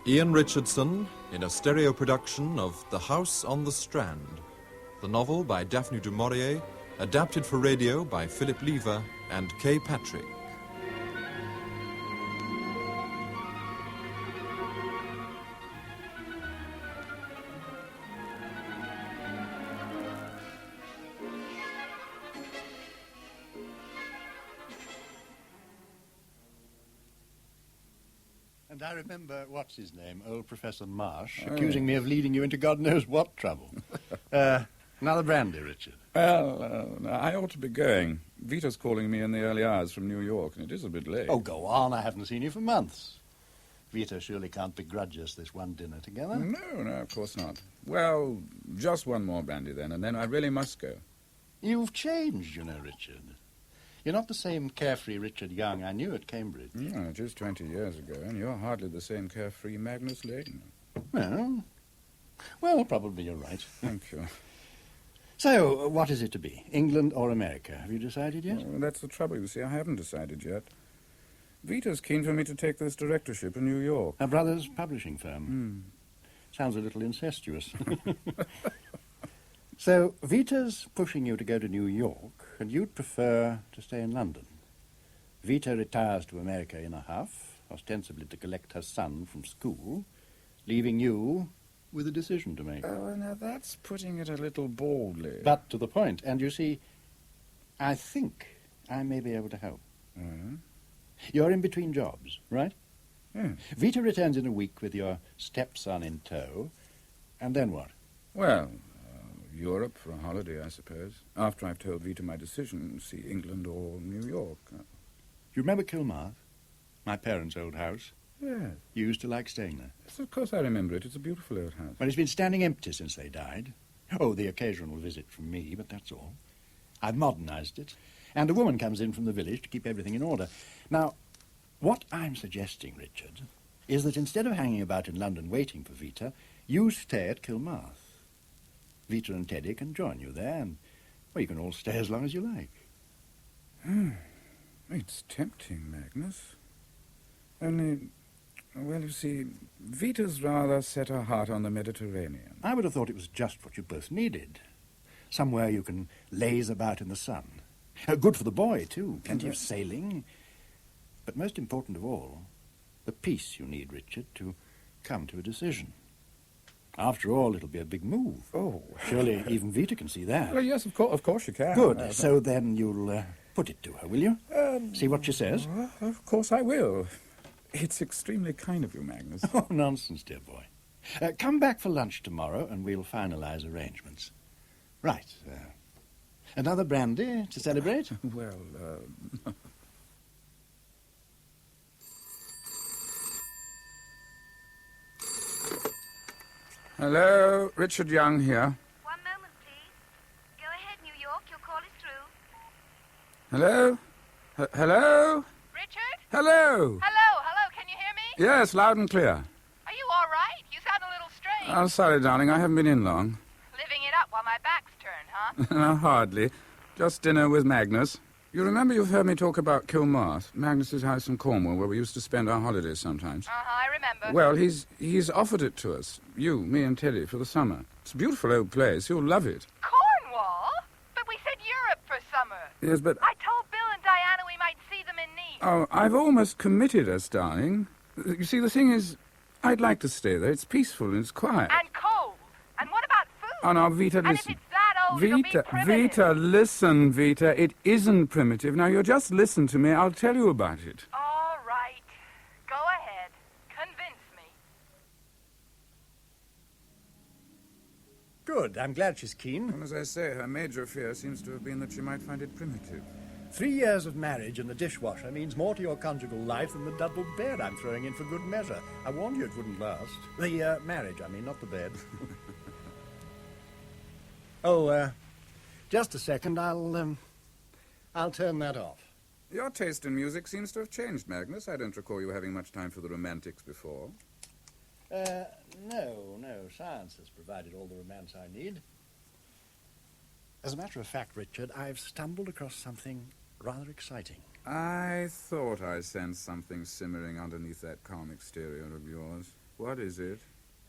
Ian Richardson in a stereo production of The House on the Strand, the novel by Daphne du Maurier, adapted for radio by Philip Lever and Kay Patrick. And I remember, what's his name, old Professor Marsh, accusing me of leading you into God knows what trouble. Another brandy, Richard. Well, I ought to be going. Vita's calling me in the early hours from New York, and it is a bit late. Oh, go on. I haven't seen you for months. Vita surely can't begrudge us this one dinner together. No, of course not. Well, just one more brandy then, and then I really must go. You've changed, you know, Richard. You're not the same carefree Richard Young I knew at Cambridge. No, just 20 years ago, and you're hardly the same carefree Magnus Lane. Well, probably you're right. Thank you. So, what is it to be? England or America? Have you decided yet? Well, that's the trouble, you see. I haven't decided yet. Vita's keen for me to take this directorship in New York. Her brother's publishing firm. Sounds a little incestuous. So, Vita's pushing you to go to New York, and you'd prefer to stay in London. Vita retires to America in a huff, ostensibly to collect her son from school, leaving you with a decision to make. Oh, now that's putting it a little baldly. But to the point. And you see, I think I may be able to help. You're in between jobs, right? Yes. Vita returns in a week with your stepson in tow, and then what? Well, Europe for a holiday, I suppose. After I've told Vita my decision, see England or New York. You remember Kilmarth? My parents' old house? Yes. You used to like staying there? Yes, of course I remember it. It's a beautiful old house. Well, it's been standing empty since they died. Oh, the occasional visit from me, but that's all. I've modernized it. And a woman comes in from the village to keep everything in order. Now, what I'm suggesting, Richard, is that instead of hanging about in London waiting for Vita, you stay at Kilmarth. Vita and Teddy can join you there, and, well, you can all stay as long as you like. It's tempting, Magnus. Only, well, you see, Vita's rather set her heart on the Mediterranean. I would have thought it was just what you both needed. Somewhere you can laze about in the sun. Good for the boy, too. Plenty of sailing. But most important of all, the peace you need, Richard, to come to a decision. After all, it'll be a big move. Oh. Surely even Vita can see that. Well, yes, of course you can. Good. So then you'll put it to her, will you? See what she says? Of course I will. It's extremely kind of you, Magnus. Oh, nonsense, dear boy. Come back for lunch tomorrow and we'll finalize arrangements. Right. Another brandy to celebrate? Well, Hello, Richard Young here. One moment, please. Go ahead, New York. Your call is through. Hello? Hello? Richard? Hello? Hello. Can you hear me? Yes, loud and clear. Are you all right? You sound a little strange. Oh, sorry, darling, I haven't been in long. Living it up while my back's turned, huh? No, hardly. Just dinner with Magnus. You remember you've heard me talk about Kilmarth, Magnus's house in Cornwall, where we used to spend our holidays sometimes. I remember. Well, he's offered it to us, you, me and Teddy, for the summer. It's a beautiful old place. You'll love it. Cornwall? But we said Europe for summer. Yes, but... I told Bill and Diana we might see them in Nice. Oh, I've almost committed us, darling. You see, the thing is, I'd like to stay there. It's peaceful and it's quiet. And cold. And what about food? Oh, now, Vita, And listen. if it's that old, it'll be primitive. Vita, listen, Vita. It isn't primitive. Now, you just listen to me. I'll tell you about it. All right. Go ahead. Convince me. Good. I'm glad she's keen. Well, as I say, her major fear seems to have been that she might find it primitive. 3 years of marriage and the dishwasher means more to your conjugal life than the double bed I'm throwing in for good measure. I warned you it wouldn't last. The marriage, I mean, not the bed. Just a second. I'll turn that off. Your taste in music seems to have changed, Magnus. I don't recall you having much time for the romantics before. No. Science has provided all the romance I need. As a matter of fact, Richard, I've stumbled across something rather exciting. I thought I sensed something simmering underneath that calm exterior of yours. What is it?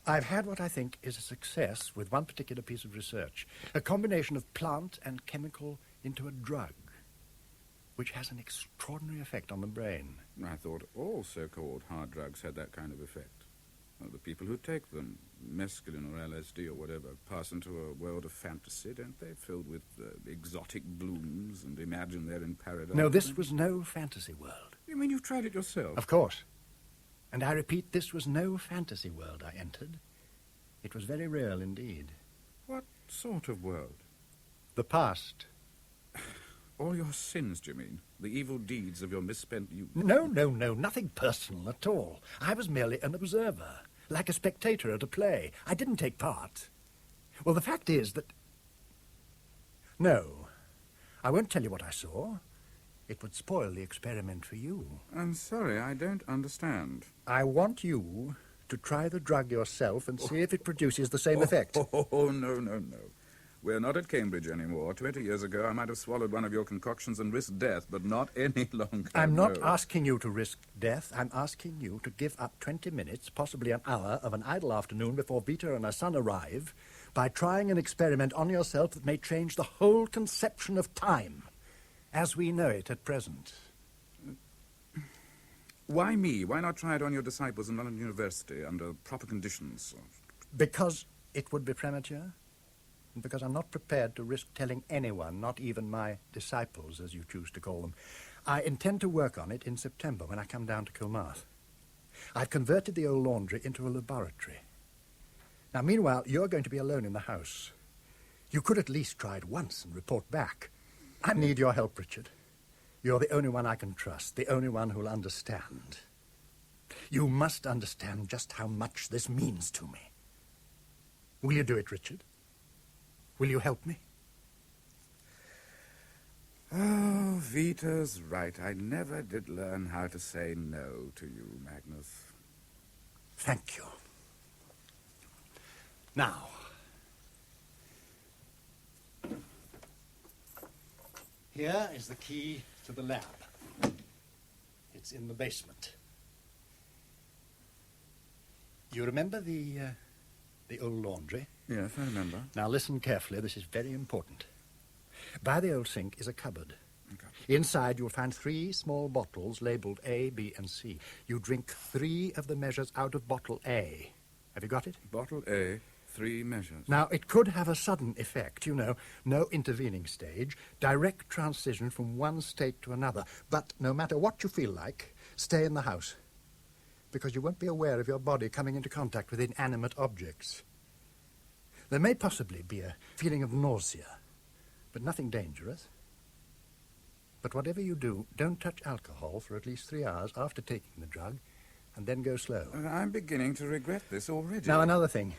I've had what I think is a success with one particular piece of research. A combination of plant and chemical into a drug, which has an extraordinary effect on the brain. I thought all so-called hard drugs had that kind of effect. Well, the people who take them, mescaline or LSD or whatever, pass into a world of fantasy, don't they? Filled with exotic blooms and imagine they're in paradise. No, this was no fantasy world. You mean you've tried it yourself? Of course. And I repeat, this was no fantasy world I entered. It was very real indeed. What sort of world? The past. All your sins, do you mean? The evil deeds of your misspent youth? No, nothing personal at all. I was merely an observer, like a spectator at a play. I didn't take part. Well, the fact is that... No, I won't tell you what I saw. It would spoil the experiment for you. I'm sorry, I don't understand. I want you to try the drug yourself and see if it produces the same effect. Oh, no. We're not at Cambridge anymore. 20 years ago, I might have swallowed one of your concoctions and risked death, but not any longer. I'm not no. asking you to risk death. I'm asking you to give up 20 minutes, possibly an hour, of an idle afternoon before Vita and her son arrive by trying an experiment on yourself that may change the whole conception of time as we know it at present. Why me? Why not try it on your disciples in London University under proper conditions? Because it would be premature, and because I'm not prepared to risk telling anyone, not even my disciples, as you choose to call them. I intend to work on it in September when I come down to Kilmarth. I've converted the old laundry into a laboratory. Now, meanwhile, you're going to be alone in the house. You could at least try it once and report back. I need your help, Richard. You're the only one I can trust, the only one who'll understand. You must understand just how much this means to me. Will you do it, Richard? Will you help me? Oh, Vita's right. I never did learn how to say no to you, Magnus. Thank you. Now, here is the key to the lab. It's in the basement. You remember the old laundry? Yes, I remember. Now listen carefully, this is very important. By the old sink is a cupboard. Okay. Inside you'll find 3 small bottles labelled A, B, and C. You drink 3 of the measures out of bottle A. Have you got it? Bottle A, 3 measures. Now, it could have a sudden effect, you know, no intervening stage, direct transition from one state to another. But no matter what you feel like, stay in the house, because you won't be aware of your body coming into contact with inanimate objects. There may possibly be a feeling of nausea, but nothing dangerous. But whatever you do, don't touch alcohol for at least 3 hours after taking the drug, and then go slow. I'm beginning to regret this already. Now, another thing.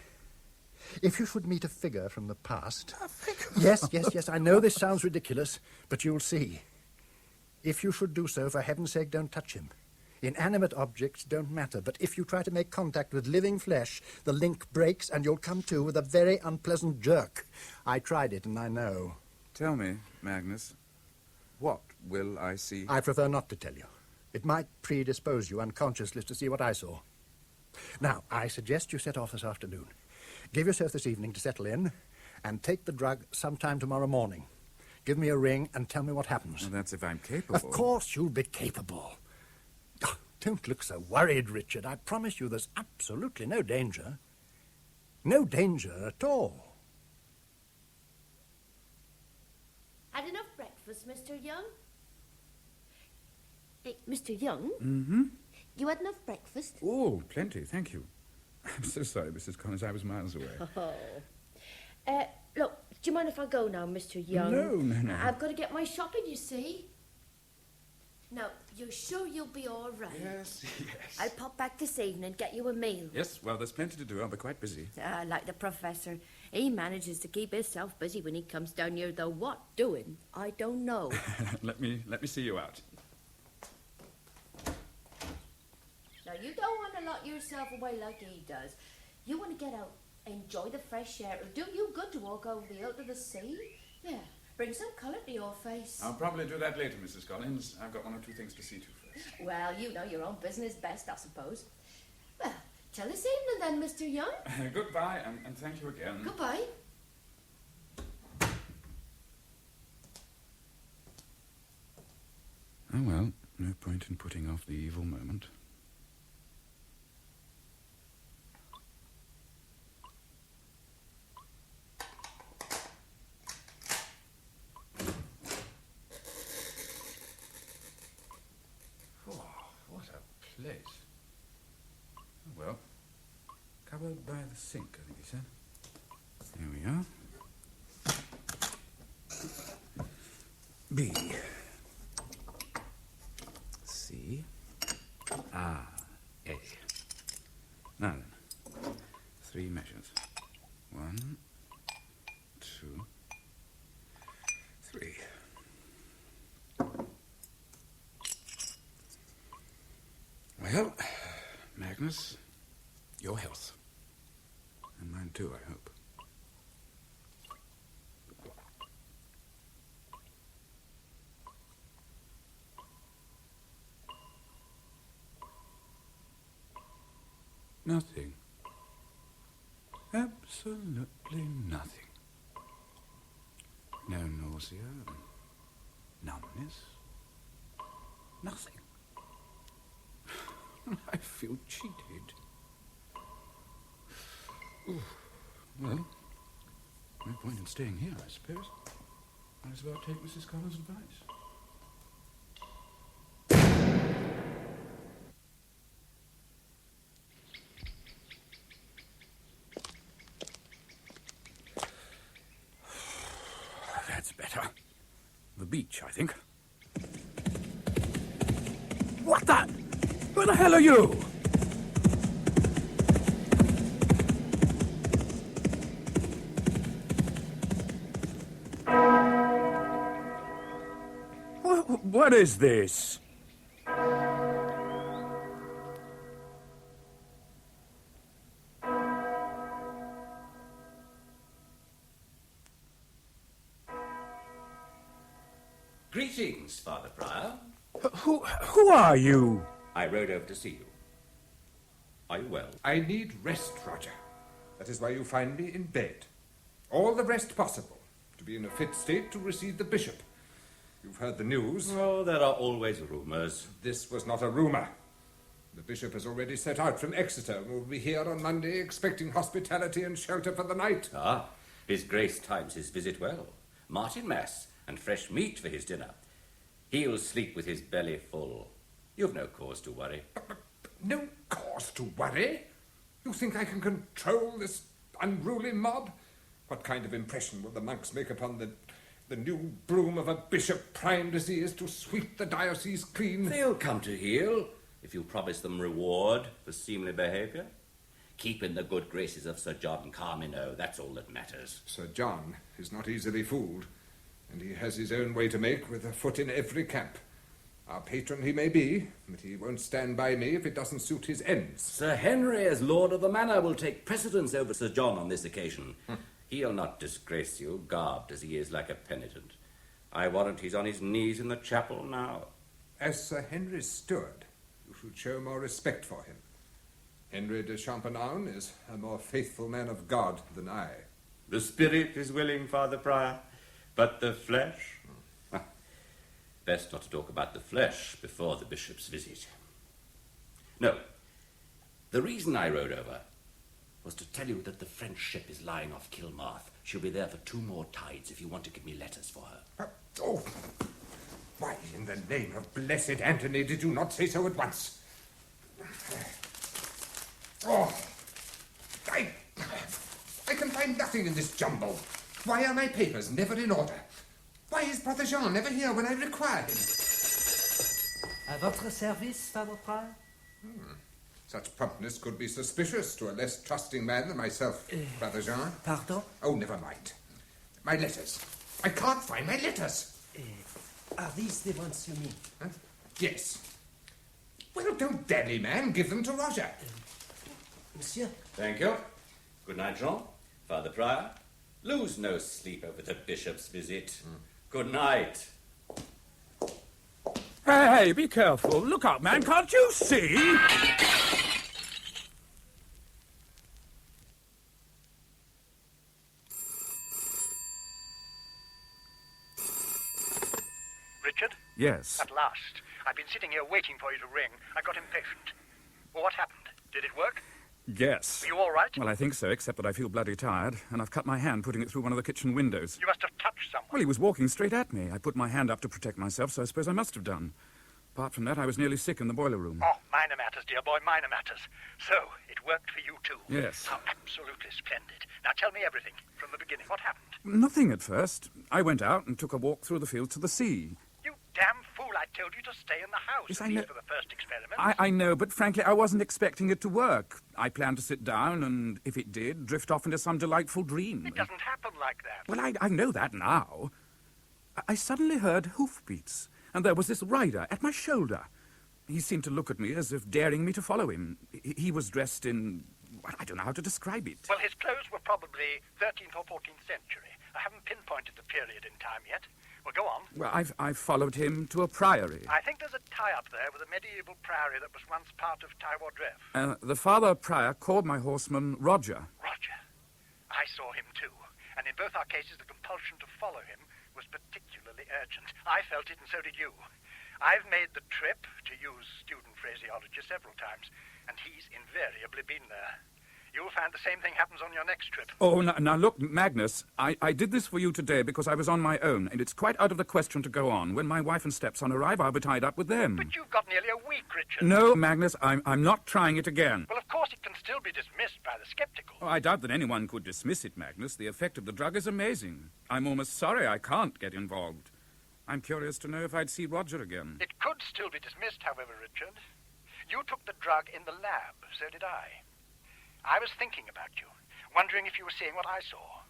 If you should meet a figure from the past... A figure? Yes, I know this sounds ridiculous, but you'll see. If you should do so, for heaven's sake, don't touch him. Inanimate objects don't matter, but if you try to make contact with living flesh, the link breaks and you'll come to with a very unpleasant jerk. I tried it and I know. Tell me, Magnus, what will I see? I prefer not to tell you. It might predispose you unconsciously to see what I saw. Now, I suggest you set off this afternoon. Give yourself this evening to settle in, and take the drug sometime tomorrow morning. Give me a ring and tell me what happens. Well, that's if I'm capable. Of course you'll be capable. Oh, don't look so worried, Richard. I promise you there's absolutely no danger. No danger at all. Had enough breakfast, Mr. Young? Hey, Mr. Young? Mm-hmm. You had enough breakfast? Oh, plenty, thank you. I'm so sorry, Mrs. Collins, I was miles away. Oh. Look, do you mind if I go now, Mr. Young? No. I've got to get my shopping, you see. Now, you're sure you'll be all right? Yes. I'll pop back this evening and get you a meal. Yes, well, there's plenty to do. I'll be quite busy. Like the professor. He manages to keep himself busy when he comes down here, though what doing, I don't know. Let me see you out. Now, you don't want to lock yourself away like he does. You want to get out, enjoy the fresh air. It'll do you good to walk over the hill to the sea. Yeah, bring some colour to your face. I'll probably do that later, Mrs. Collins. I've got 1 or 2 things to see to first. Well, you know your own business best, I suppose. Well, Till this evening then, Mr. Young. Goodbye, and thank you again. Goodbye. Oh, well, no point in putting off the evil moment. Oh, what a place. Oh, well, cupboard by the sink, I think he said. Here we are. B. C. A. Now then, 3 measures. 1, 2, 3. Well, Magnus, your health. And mine too, I hope. Nothing. Absolutely nothing. No nausea, numbness. Nothing. I feel cheated. Ooh. Well, no point in staying here, I suppose. Might as well take Mrs. Collins' advice. That's better. The beach, I think. What the? Who the hell are you? What is this? Greetings, Father Prior. Who are you? I rode over to see you. Are you well? I need rest, Roger. That is why you find me in bed. All the rest possible, to be in a fit state to receive the bishop. You've heard the news. Oh, there are always rumours. This was not a rumour. The bishop has already set out from Exeter and will be here on Monday, expecting hospitality and shelter for the night. Ah, His Grace times his visit well. Martinmas and fresh meat for his dinner. He'll sleep with his belly full. You've no cause to worry. But no cause to worry? You think I can control this unruly mob? What kind of impression will the monks make upon the new broom of a bishop primed as he is to sweep the diocese clean? They'll come to heel if you promise them reward for seemly behaviour. Keep in the good graces of Sir John Carmino, that's all that matters. Sir John is not easily fooled, and he has his own way to make with a foot in every camp. Our patron he may be, but he won't stand by me if it doesn't suit his ends. Sir Henry, as Lord of the Manor, will take precedence over Sir John on this occasion. He'll not disgrace you, garbed as he is like a penitent. I warrant he's on his knees in the chapel now. As Sir Henry's steward, you should show more respect for him. Henry de Champernowne is a more faithful man of God than I. The spirit is willing, Father Prior, but the flesh... Best not to talk about the flesh before the bishop's visit. No, the reason I rode over was to tell you that the French ship is lying off Kilmarth. She'll be there for 2 more tides if you want to give me letters for her. Why, in the name of blessed Anthony, did you not say so at once? I can find nothing in this jumble. Why are my papers never in order? Why is Brother Jean never here when I require him? À votre service, Father Prior? Such promptness could be suspicious to a less trusting man than myself, Brother Jean. Pardon? Oh, never mind. My letters. I can't find my letters. Are these the ones you mean? Huh? Yes. Well, don't dally, man. Give them to Roger. Monsieur? Thank you. Good night, Jean. Father Prior, lose no sleep over the bishop's visit. Good night. Hey, be careful. Look up, man. Can't you see? Yes. At last. I've been sitting here waiting for you to ring. I got impatient. Well, what happened? Did it work? Yes. Are you all right? Well, I think so, except that I feel bloody tired, and I've cut my hand putting it through one of the kitchen windows. You must have touched someone. Well, he was walking straight at me. I put my hand up to protect myself, so I suppose I must have done. Apart from that, I was nearly sick in the boiler room. Oh, minor matters, dear boy, minor matters. So, it worked for you too? Yes. How absolutely splendid. Now tell me everything, from the beginning. What happened? Nothing at first. I went out and took a walk through the fields to the sea. You damn fool, I told you to stay in the house. Yes, at I least know. for the first experiment. I know, but frankly, I wasn't expecting it to work. I planned to sit down and, if it did, drift off into some delightful dream. It doesn't happen like that. Well, I know that now. I suddenly heard hoofbeats, and there was this rider at my shoulder. He seemed to look at me as if daring me to follow him. He was dressed in... well, I don't know how to describe it. Well, his clothes were probably 13th or 14th century. I haven't pinpointed the period in time yet. Well, go on. Well, I've followed him to a priory. I think there's a tie-up there with a medieval priory that was once part of Tywardreff. The father prior called my horseman Roger. Roger. I saw him too. And in both our cases, the compulsion to follow him was particularly urgent. I felt it, and so did you. I've made the trip, to use student phraseology, several times, and he's invariably been there. You'll find the same thing happens on your next trip. Oh, now look, Magnus, I did this for you today because I was on my own, and it's quite out of the question to go on. When my wife and stepson arrive, I'll be tied up with them. But you've got nearly a week, Richard. No, Magnus, I'm not trying it again. Well, of course it can still be dismissed by the skeptical. Oh, I doubt that anyone could dismiss it, Magnus. The effect of the drug is amazing. I'm almost sorry I can't get involved. I'm curious to know if I'd see Roger again. It could still be dismissed, however, Richard. You took the drug in the lab, so did I. I was thinking about you, wondering if you were seeing what I saw.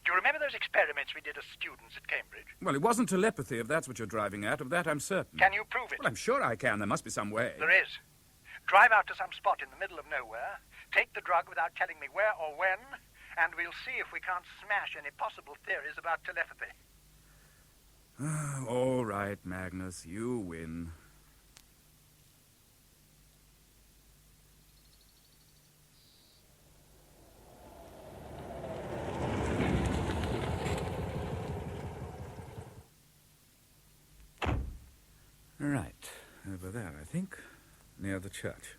Do you remember those experiments we did as students at Cambridge? Well, it wasn't telepathy, if that's what you're driving at. Of that, I'm certain. Can you prove it? Well, I'm sure I can. There must be some way. There is. Drive out to some spot in the middle of nowhere, take the drug without telling me where or when, and we'll see if we can't smash any possible theories about telepathy. All right, Magnus, you win. Right, over there, I think, near the church.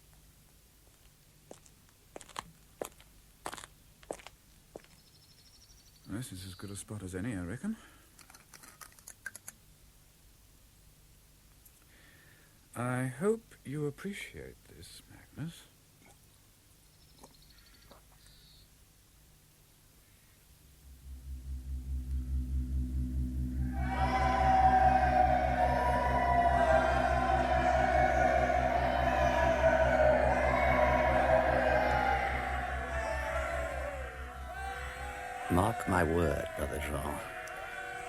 This is as good a spot as any, I reckon. I hope you appreciate this, Magnus. Mark my word, Brother Jean.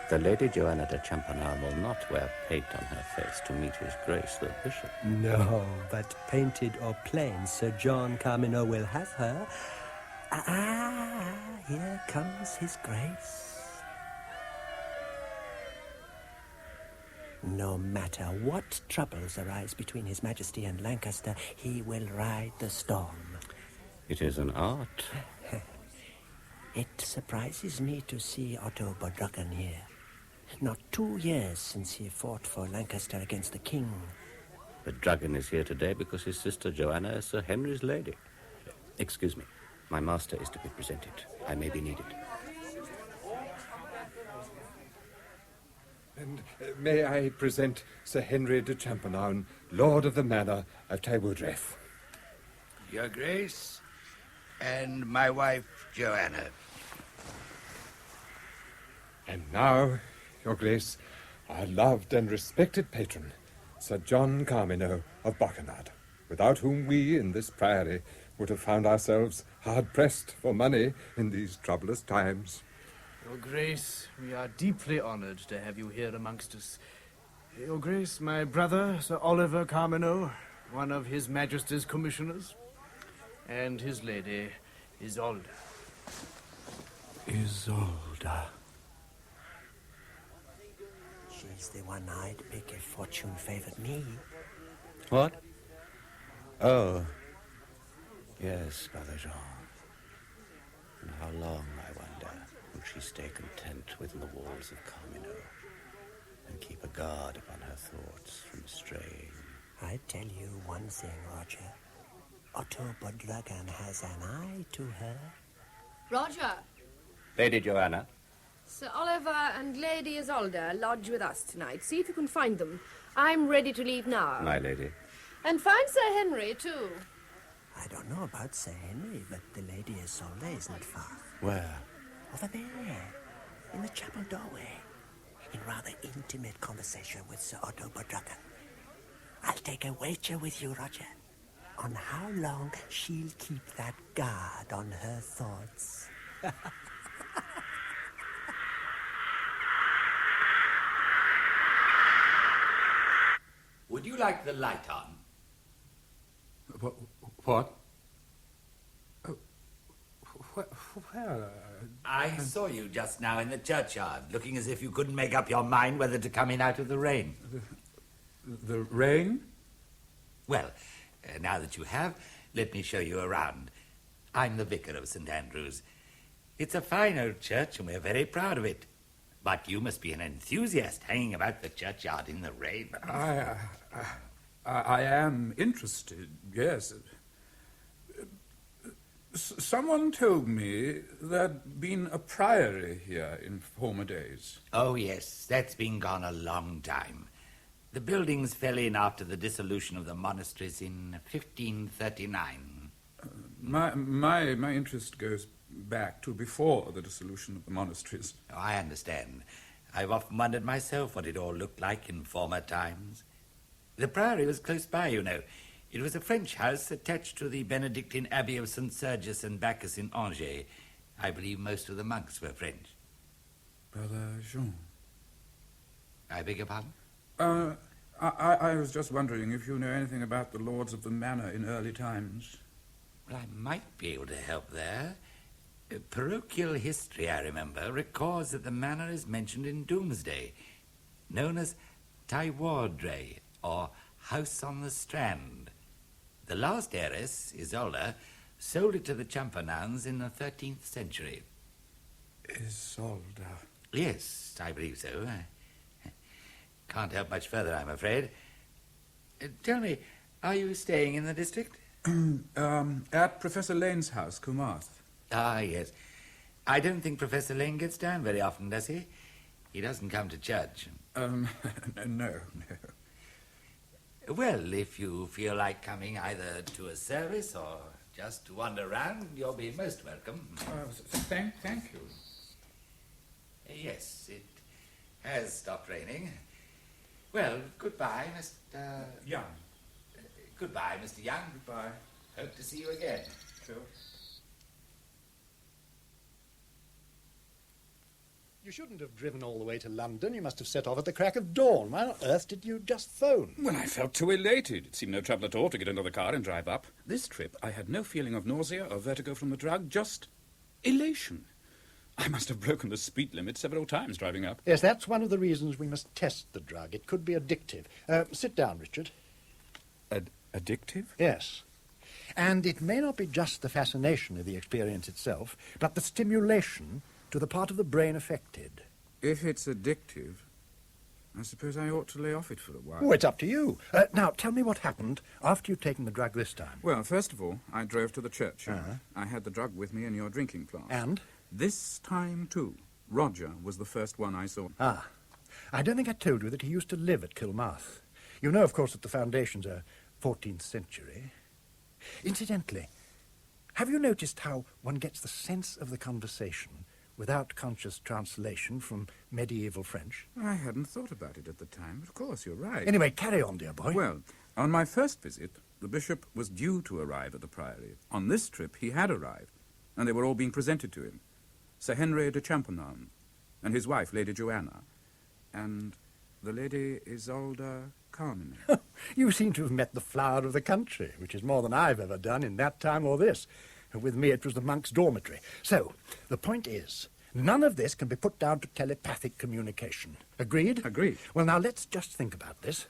The Lady Joanna de Champagnat will not wear paint on her face to meet His Grace the Bishop. No, but painted or plain, Sir John Carmineau will have her. Ah, here comes His Grace. No matter what troubles arise between His Majesty and Lancaster, he will ride the storm. It is an art. It surprises me to see Otto Bodrogan here. Not 2 years since he fought for Lancaster against the king. The dragon is here today because his sister Joanna is Sir Henry's lady. Excuse me, my master is to be presented. I may be needed. And may I present Sir Henry de Champagnat, Lord of the Manor of Tywardreff. Your Grace, and my wife, Joanna. And now, Your Grace, our loved and respected patron, Sir John Carmineau of Bachanad, without whom we, in this priory, would have found ourselves hard-pressed for money in these troublous times. Your Grace, we are deeply honored to have you here amongst us. Your Grace, my brother, Sir Oliver Carmineau, one of His Majesty's commissioners, and his lady, Isolde. Isolde. She's the one I'd pick if fortune favored me. What? Oh. Yes, Brother Jean. And how long, I wonder, will she stay content within the walls of Carmineau? and keep a guard upon her thoughts from straying. I tell you one thing, Roger. Otto Bodragan has an eye to her. Roger, Lady Joanna. Sir Oliver and Lady Isolde lodge with us tonight. See if you can find them. I'm ready to leave now. My lady. And find Sir Henry, too. I don't know about Sir Henry, but the Lady Isolde is not far. Where? Over there, in the chapel doorway, in rather intimate conversation with Sir Otto Bodragan. I'll take a wager with you, Roger, on how long she'll keep that guard on her thoughts. Would you like the light on? What? Oh, where? I saw you just now in the churchyard, looking as if you couldn't make up your mind whether to come in out of the rain. The rain? Well, now that you have, let me show you around. I'm the vicar of St. Andrew's. It's a fine old church, and we're very proud of it. But you must be an enthusiast hanging about the churchyard in the rain. I am interested, yes. Someone told me there'd been a priory here in former days. Oh, yes, that's been gone a long time. The buildings fell in after the dissolution of the monasteries in 1539. My interest goes back to before the dissolution of the monasteries. Oh, I understand. I've often wondered myself what it all looked like in former times. The priory was close by, you know. It was a French house attached to the Benedictine Abbey of St. Sergius and Bacchus in Angers. I believe most of the monks were French. Brother Jean. I beg your pardon? I was just wondering if you know anything about the lords of the manor in early times. Well, I might be able to help there. Parochial history, I remember, records that the manor is mentioned in Doomsday, known as Tywardre, or House on the Strand. The last heiress, Isolde, sold it to the Champernownes in the 13th century. Isolde? Yes, I believe so. Can't help much further, I'm afraid. Tell me, are you staying in the district? At Professor Lane's house, Kilmarth. Ah, yes. I don't think Professor Lane gets down very often, does he? He doesn't come to church. No. Well, if you feel like coming either to a service or just to wander around, you'll be most welcome. Thank you. Yes, it has stopped raining. Well, goodbye, Mr. Young. Goodbye, Mr. Young. Goodbye. Hope to see you again. Sure. You shouldn't have driven all the way to London. You must have set off at the crack of dawn. Why on earth did you just phone? Well, I felt too elated. It seemed no trouble at all to get into the car and drive up. This trip, I had no feeling of nausea or vertigo from the drug, just elation. I must have broken the speed limit several times driving up. Yes, that's one of the reasons we must test the drug. It could be addictive. Sit down, Richard. Addictive? Yes. And it may not be just the fascination of the experience itself, but the stimulation to the part of the brain affected. If it's addictive, I suppose I ought to lay off it for a while. Oh, it's up to you. Now, tell me what happened after you'd taken the drug this time. Well, first of all, I drove to the churchyard. I had the drug with me in your drinking flask. And? This time, too, Roger was the first one I saw. Ah. I don't think I told you that he used to live at Kilmarth. You know, of course, that the foundations are 14th century. Incidentally, have you noticed how one gets the sense of the conversation without conscious translation from medieval French? I hadn't thought about it at the time. Of course, you're right. Anyway, carry on, dear boy. Well, on my first visit, the bishop was due to arrive at the priory. On this trip, he had arrived, and they were all being presented to him. Sir Henry de Champernowne, and his wife, Lady Joanna, and the Lady Isolde Carmen. You seem to have met the flower of the country, which is more than I've ever done in that time or this. With me, it was the monks' dormitory. So, the point is, none of this can be put down to telepathic communication. Agreed? Agreed. Well, now, let's just think about this.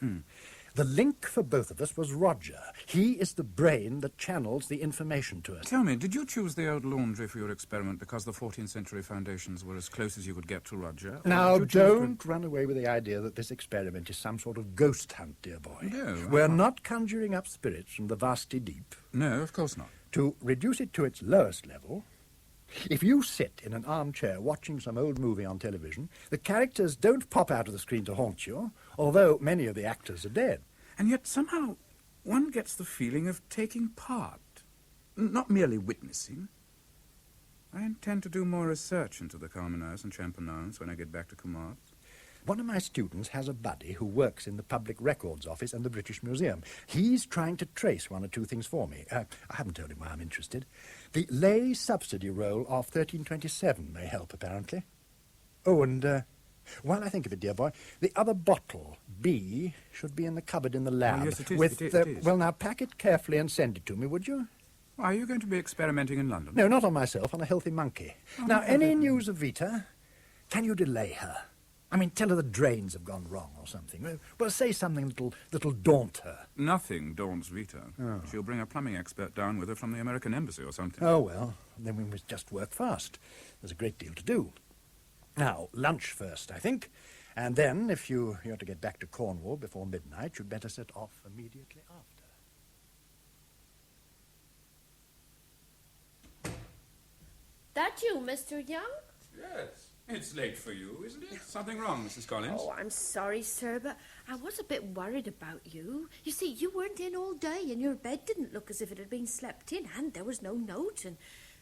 The link for both of us was Roger. He is the brain that channels the information to us. Tell me, did you choose the old laundry for your experiment because the 14th century foundations were as close as you could get to Roger? Now, don't run away with the idea that this experiment is some sort of ghost hunt, dear boy. No. We're not conjuring up spirits from the vasty deep. No, of course not. To reduce it to its lowest level, if you sit in an armchair watching some old movie on television, the characters don't pop out of the screen to haunt you, although many of the actors are dead. And yet somehow one gets the feeling of taking part, not merely witnessing. I intend to do more research into the Carmeners and Champignons when I get back to Kilmarth. One of my students has a buddy who works in the Public Records Office and the British Museum. He's trying to trace one or two things for me. I haven't told him why I'm interested. The lay subsidy roll of 1327 may help, apparently. Oh, and while I think of it, dear boy, the other bottle, B, should be in the cupboard in the lab. Oh, yes, it is. With, it is. Well, now, pack it carefully and send it to me, would you? Why, are you going to be experimenting in London? No, not on myself, on a healthy monkey. Oh, now, any news of Vita? Can you delay her? I mean, tell her the drains have gone wrong or something. Well, say something that'll daunt her. Nothing daunts Vita. Oh. She'll bring a plumbing expert down with her from the American Embassy or something. Oh, well, then we must just work fast. There's a great deal to do. Now, lunch first, I think. And then, if you're to get back to Cornwall before midnight, you'd better set off immediately after. That you, Mr. Young? Yes. It's late for you, isn't it? Something wrong, Mrs. Collins? Oh, I'm sorry, sir, but I was a bit worried about you. You see, you weren't in all day, and your bed didn't look as if it had been slept in, and there was no note, and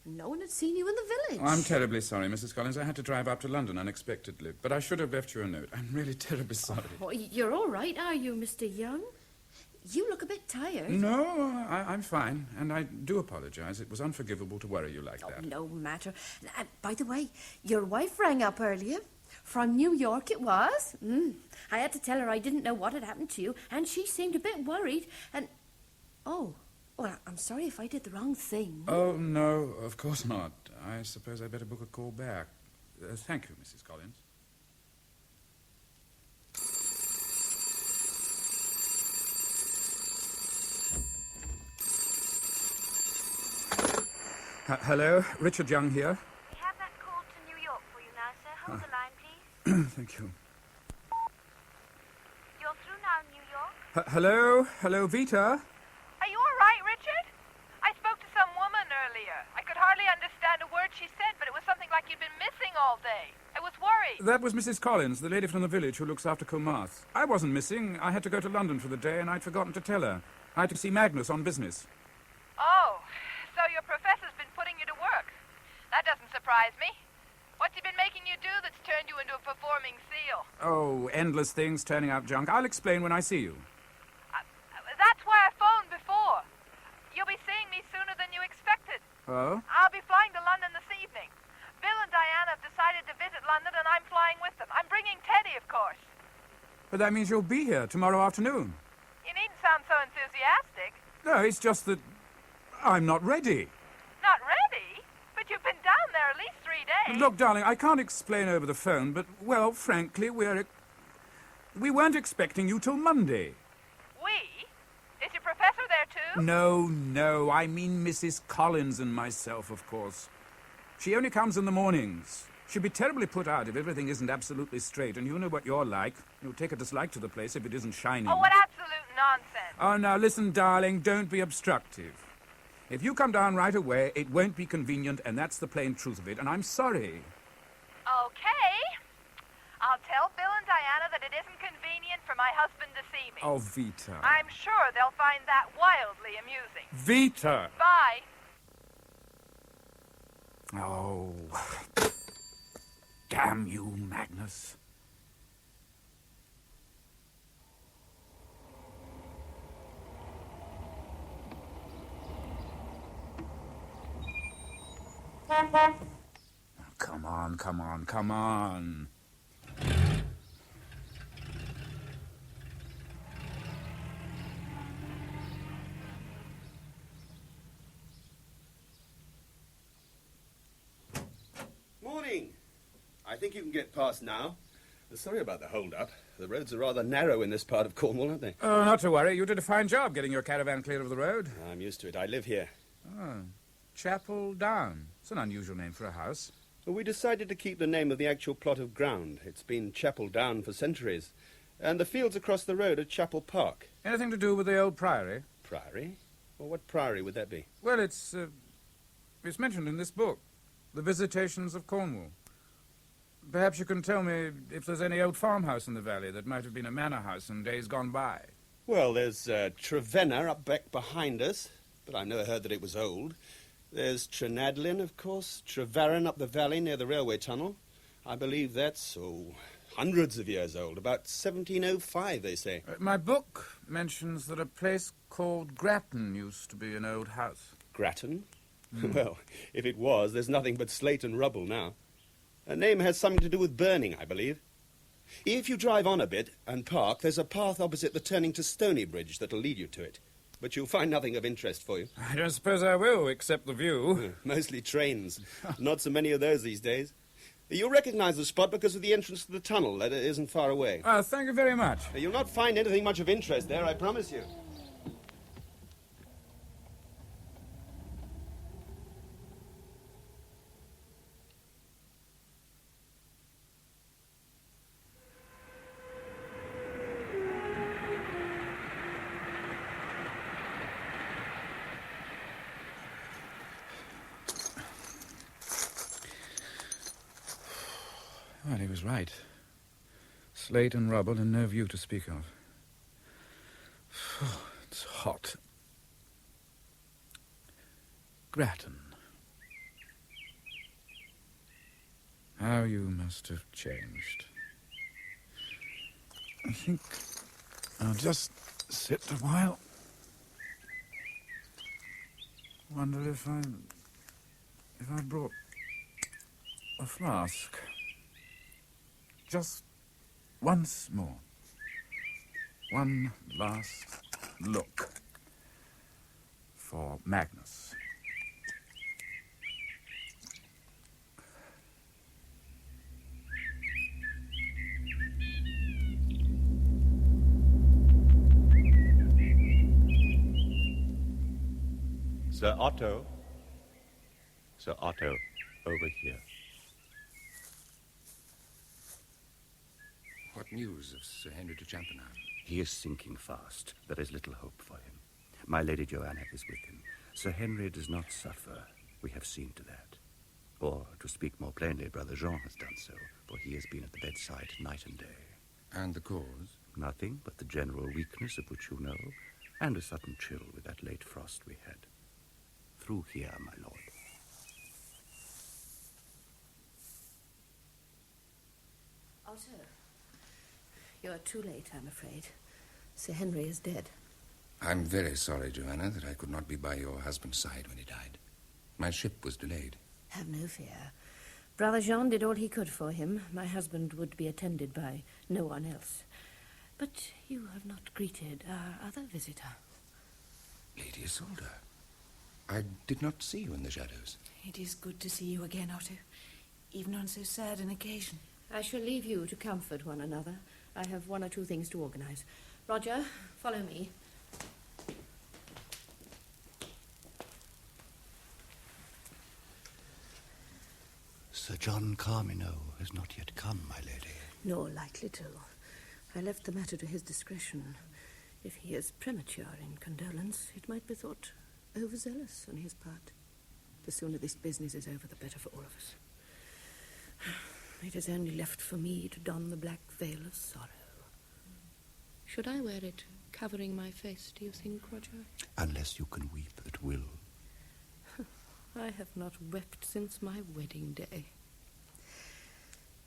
no one had seen you in the village. I'm terribly sorry, Mrs. Collins. I had to drive up to London unexpectedly, but I should have left you a note. I'm really terribly sorry. Oh, you're all right, are you, Mr. Young? You look a bit tired. No, I'm fine, and I do apologize. It was unforgivable to worry you like that. No matter. By the way, your wife rang up earlier. From New York it was. I had to tell her I didn't know what had happened to you, and she seemed a bit worried, and... Oh, well, I'm sorry if I did the wrong thing. Oh, no, of course not. I suppose I'd better book a call back. Thank you, Mrs. Collins. Hello, Richard Young here. We have that call to New York for you now, sir. Hold the line, please. Thank you. You're through now, New York. Hello, Vita. Are you all right, Richard? I spoke to some woman earlier. I could hardly understand a word she said, but it was something like you'd been missing all day. I was worried. That was Mrs. Collins, the lady from the village who looks after Kilmarth. I wasn't missing. I had to go to London for the day, and I'd forgotten to tell her. I had to see Magnus on business. Oh, so your professor's been putting you to work. That doesn't surprise me. What's he been making you do that's turned you into a performing seal? Oh, endless things turning out junk. I'll explain when I see you. That's why I phoned before. You'll be seeing me sooner than you expected. Oh? I'll be flying to London this evening. Bill and Diana have decided to visit London, and I'm flying with them. I'm bringing Teddy, of course. But that means you'll be here tomorrow afternoon. You needn't sound so enthusiastic. No, it's just that I'm not ready. Not ready? But you've been down there at least 3 days. Look, darling, I can't explain over the phone, but, well, frankly, we weren't expecting you till Monday. We? Is your professor there too? No, I mean Mrs. Collins and myself, of course. She only comes in the mornings. She'll be terribly put out if everything isn't absolutely straight, and you know what you're like. You'll take a dislike to the place if it isn't shining. Oh, what absolute nonsense. Oh, now, listen, darling, don't be obstructive. If you come down right away, it won't be convenient, and that's the plain truth of it, and I'm sorry. Okay. I'll tell Bill and Diana that it isn't convenient for my husband to see me. Oh, Vita. I'm sure they'll find that wildly amusing. Vita! Bye. Oh, damn you, Magnus. Come on. Morning. I think you can get past now. Sorry about the hold-up. The roads are rather narrow in this part of Cornwall, aren't they? Oh, not to worry. You did a fine job getting your caravan clear of the road. I'm used to it. I live here. Oh, Chapel Down. It's an unusual name for a house. Well, we decided to keep the name of the actual plot of ground. It's been Chapel Down for centuries. And the fields across the road are Chapel Park. Anything to do with the old priory? Priory? Well, what priory would that be? Well, it's mentioned in this book, The Visitations of Cornwall. Perhaps you can tell me if there's any old farmhouse in the valley that might have been a manor house in days gone by. Well, there's Trevenna up back behind us, but I've never heard that it was old. There's Trinadlin, of course, Trevarren up the valley near the railway tunnel. I believe that's, hundreds of years old, about 1705, they say. My book mentions that a place called Grattan used to be an old house. Grattan? Well, if it was, there's nothing but slate and rubble now. A name has something to do with burning, I believe. If you drive on a bit and park, there's a path opposite the turning to Stony Bridge that'll lead you to it. But you'll find nothing of interest for you. I don't suppose I will, except the view. Mostly trains. Not so many of those these days. You'll recognize the spot because of the entrance to the tunnel. That isn't far away. Thank you very much. You'll not find anything much of interest there, I promise you. Well, he was right. Slate and rubble and no view to speak of. It's hot. Grattan. How you must have changed. I think I'll just sit a while. Wonder if I brought a flask. Just once more. One last look for Magnus. Sir Otto. Sir Otto, over here. What news of Sir Henry de Champernowne? He is sinking fast. There is little hope for him. My Lady Joanna is with him. Sir Henry does not suffer. We have seen to that. Or, to speak more plainly, Brother Jean has done so, for he has been at the bedside night and day. And the cause? Nothing but the general weakness of which you know, and a sudden chill with that late frost we had. Through here, my lord. Otto, you are too late, I'm afraid. Sir Henry is dead. I'm very sorry, Joanna, that I could not be by your husband's side when he died. My ship was delayed. Have no fear. Brother Jean did all he could for him. My husband would be attended by no one else. But you have not greeted our other visitor. Lady Isolde. I did not see you in the shadows. It is good to see you again, Otto, even on so sad an occasion. I shall leave you to comfort one another. I have one or two things to organize. Roger, follow me. Sir John Carmino has not yet come, my lady. Nor likely to. I left the matter to his discretion. If he is premature in condolence, it might be thought overzealous on his part. The sooner this business is over, the better for all of us. It is only left for me to don the black veil of sorrow. Should I wear it covering my face, do you think, Roger? Unless you can weep at will. I have not wept since my wedding day.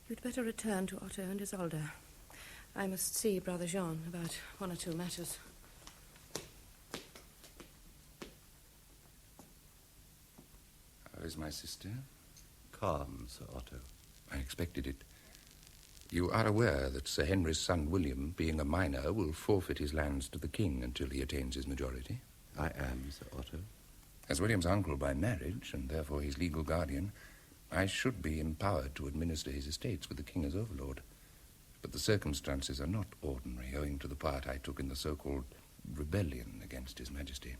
You'd better return to Otto and Isolde. I must see Brother Jean about one or two matters. How is my sister? Calm, Sir Otto. I expected it. You are aware that Sir Henry's son William, being a minor, will forfeit his lands to the king until he attains his majority? I am, Sir Otto. As William's uncle by marriage, and therefore his legal guardian, I should be empowered to administer his estates with the king as overlord. But the circumstances are not ordinary, owing to the part I took in the so-called rebellion against His Majesty.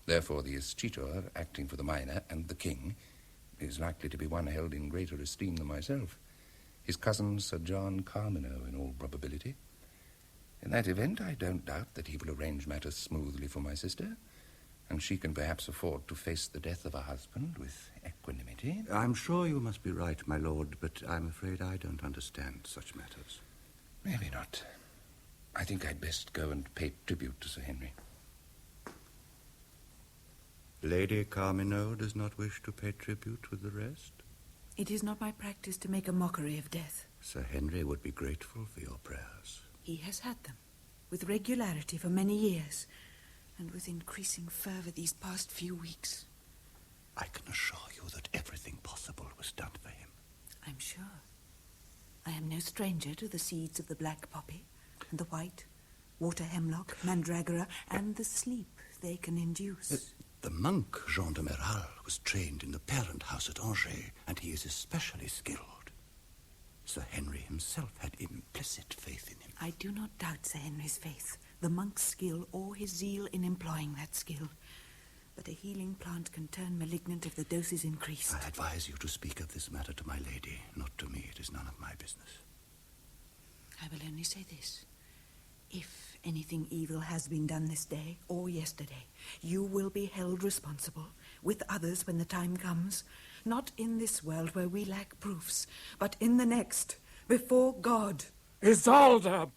Therefore, the escheator, acting for the minor and the king, is likely to be one held in greater esteem than myself. His cousin, Sir John Carmino, in all probability. In that event, I don't doubt that he will arrange matters smoothly for my sister, and she can perhaps afford to face the death of her husband with equanimity. I'm sure you must be right, my lord, but I'm afraid I don't understand such matters. Maybe not. I think I'd best go and pay tribute to Sir Henry. Lady Carmino does not wish to pay tribute with the rest? It is not my practice to make a mockery of death. Sir Henry would be grateful for your prayers. He has had them, with regularity for many years, and with increasing fervour these past few weeks. I can assure you that everything possible was done for him. I'm sure. I am no stranger to the seeds of the black poppy, and the white, water hemlock, mandragora, and the sleep they can induce. The monk, Jean de Meral, was trained in the parent house at Angers, and he is especially skilled. Sir Henry himself had implicit faith in him. I do not doubt Sir Henry's faith, the monk's skill, or his zeal in employing that skill. But a healing plant can turn malignant if the dose is increased. I advise you to speak of this matter to my lady, not to me. It is none of my business. I will only say this. If anything evil has been done this day or yesterday, you will be held responsible, with others when the time comes, not in this world where we lack proofs, but in the next, before God. Isolde!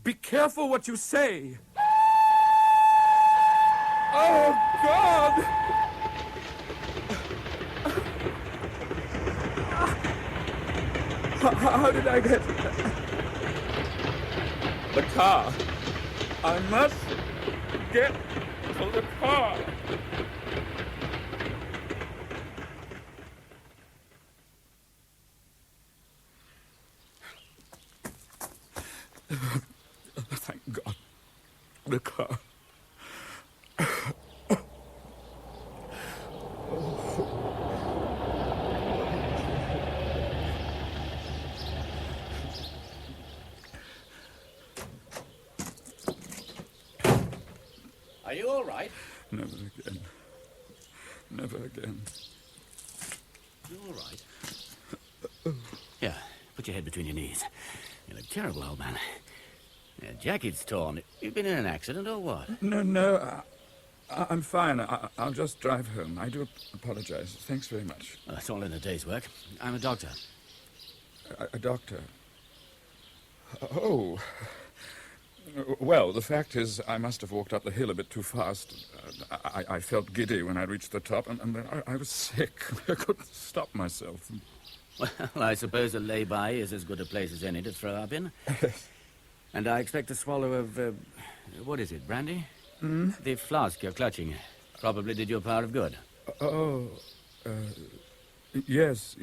Be careful what you say! Oh, God! How did I get... The car. I must get to the car. Thank God. The car. Are you all right? Never again. Never again. You all right? Here, put your head between your knees. You look terrible, old man. Your jacket's torn. You've been in an accident or what? No, I'm fine. I'll just drive home. I do apologize. Thanks very much. Well, that's all in a day's work. I'm a doctor. A doctor? Oh. Well, the fact is, I must have walked up the hill a bit too fast. I felt giddy when I reached the top, and then I was sick. I couldn't stop myself. Well, I suppose a lay-by is as good a place as any to throw up in. And I expect a swallow of, what is it, brandy? Hmm? The flask you're clutching probably did you a power of good. Yes.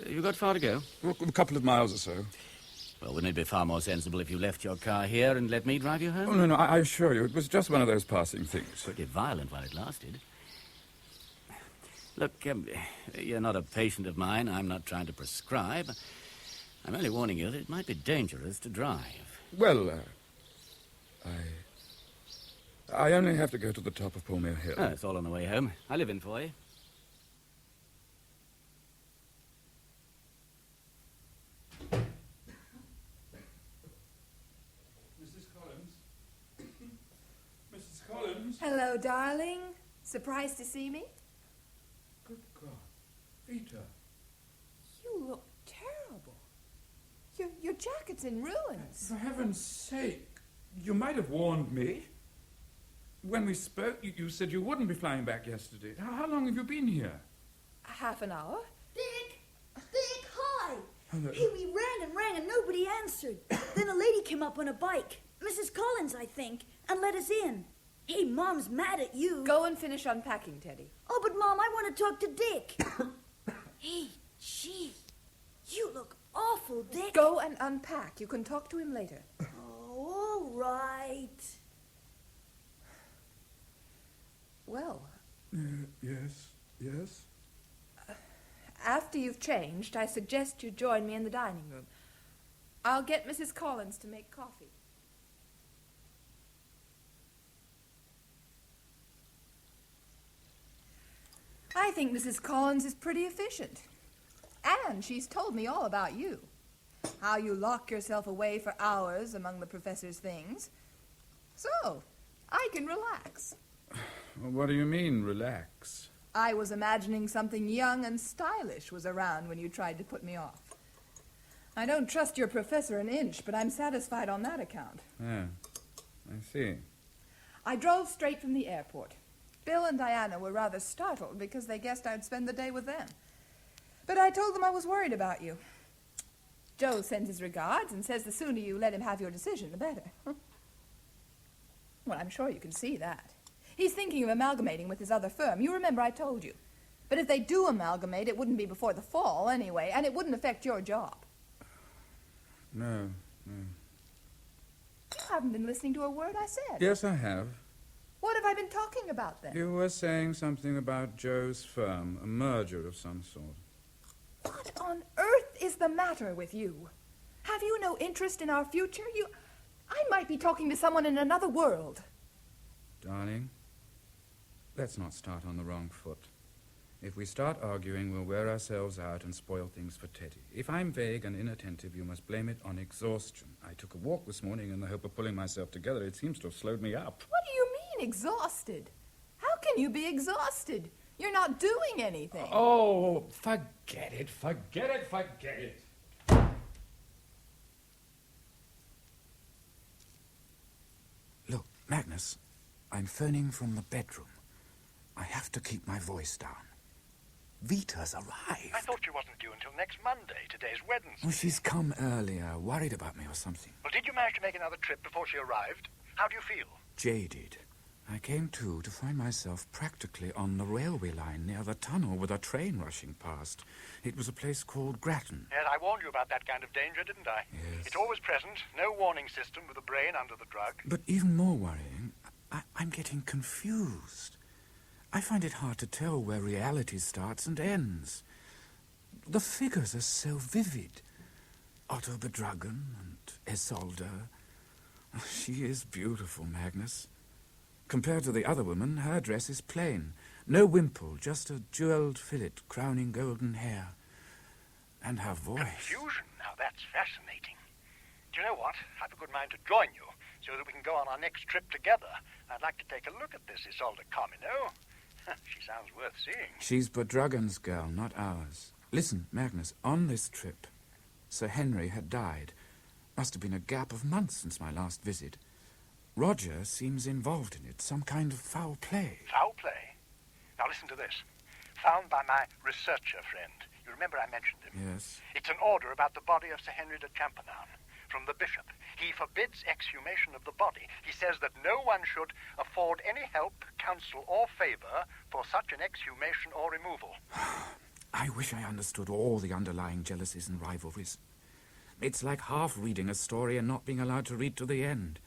You got far to go? Well, a couple of miles or so. Well, wouldn't it be far more sensible if you left your car here and let me drive you home? Oh, no, I assure you, it was just one of those passing things. Pretty violent while it lasted. Look, you're not a patient of mine. I'm not trying to prescribe. I'm only warning you that it might be dangerous to drive. Well, I only have to go to the top of Palmere Hill. Oh, it's all on the way home. I'll live in for you. Hello, darling. Surprised to see me? Good God. Vita. You look terrible. Your jacket's in ruins. For heaven's sake, you might have warned me. When we spoke, you said you wouldn't be flying back yesterday. How long have you been here? Half an hour. Dick! Dick, hi! Hello. Hey, we rang and nobody answered. Then a lady came up on a bike, Mrs. Collins, I think, and let us in. Hey, Mom's mad at you. Go and finish unpacking, Teddy. Oh, but Mom, I want to talk to Dick. Hey, gee, you look awful, Dick. Go and unpack. You can talk to him later. Oh, all right. Well. Yes? After you've changed, I suggest you join me in the dining room. I'll get Mrs. Collins to make coffee. I think Mrs. Collins is pretty efficient. And she's told me all about you. How you lock yourself away for hours among the professor's things. So, I can relax. What do you mean, relax? I was imagining something young and stylish was around when you tried to put me off. I don't trust your professor an inch, but I'm satisfied on that account. Yeah, I see. I drove straight from the airport. Bill and Diana were rather startled because they guessed I'd spend the day with them. But I told them I was worried about you. Joe sends his regards and says the sooner you let him have your decision, the better. Well, I'm sure you can see that. He's thinking of amalgamating with his other firm. You remember I told you. But if they do amalgamate, it wouldn't be before the fall anyway, and it wouldn't affect your job. No. You haven't been listening to a word I said. Yes, I have. What have I been talking about then? You were saying something about Joe's firm, a merger of some sort. What on earth is the matter with you? Have you no interest in our future? I might be talking to someone in another world. Darling, let's not start on the wrong foot. If we start arguing, we'll wear ourselves out and spoil things for Teddy. If I'm vague and inattentive, you must blame it on exhaustion. I took a walk this morning in the hope of pulling myself together. It seems to have slowed me up. What do you mean, exhausted? How can you be exhausted? You're not doing anything. Oh, forget it. Look, Magnus, I'm phoning from the bedroom. I have to keep my voice down. Vita's arrived. I thought she wasn't due until next Monday. Today's Wednesday. Well, she's come earlier, worried about me or something. Well, did you manage to make another trip before she arrived? How do you feel? Jaded. I came to find myself practically on the railway line near the tunnel with a train rushing past. It was a place called Grattan. Yes, I warned you about that kind of danger, didn't I? Yes. It's always present. No warning system with the brain under the drug. But even more worrying, I'm getting confused. I find it hard to tell where reality starts and ends. The figures are so vivid. Otto the Dragon and Isolde. She is beautiful, Magnus. Compared to the other woman, her dress is plain. No wimple, just a jeweled fillet crowning golden hair. And her voice. Confusion? Now that's fascinating. Do you know what? I've a good mind to join you so that we can go on our next trip together. I'd like to take a look at this Isolde Comino. She sounds worth seeing. She's Dragon's girl, not ours. Listen, Magnus, on this trip, Sir Henry had died. Must have been a gap of months since my last visit. Roger seems involved in it, some kind of foul play. Foul play? Now listen to this. Found by my researcher friend. You remember I mentioned him? Yes. It's an order about the body of Sir Henry de Champernowne from the bishop. He forbids exhumation of the body. He says that no one should afford any help, counsel, or favor for such an exhumation or removal. I wish I understood all the underlying jealousies and rivalries. It's like half reading a story and not being allowed to read to the end.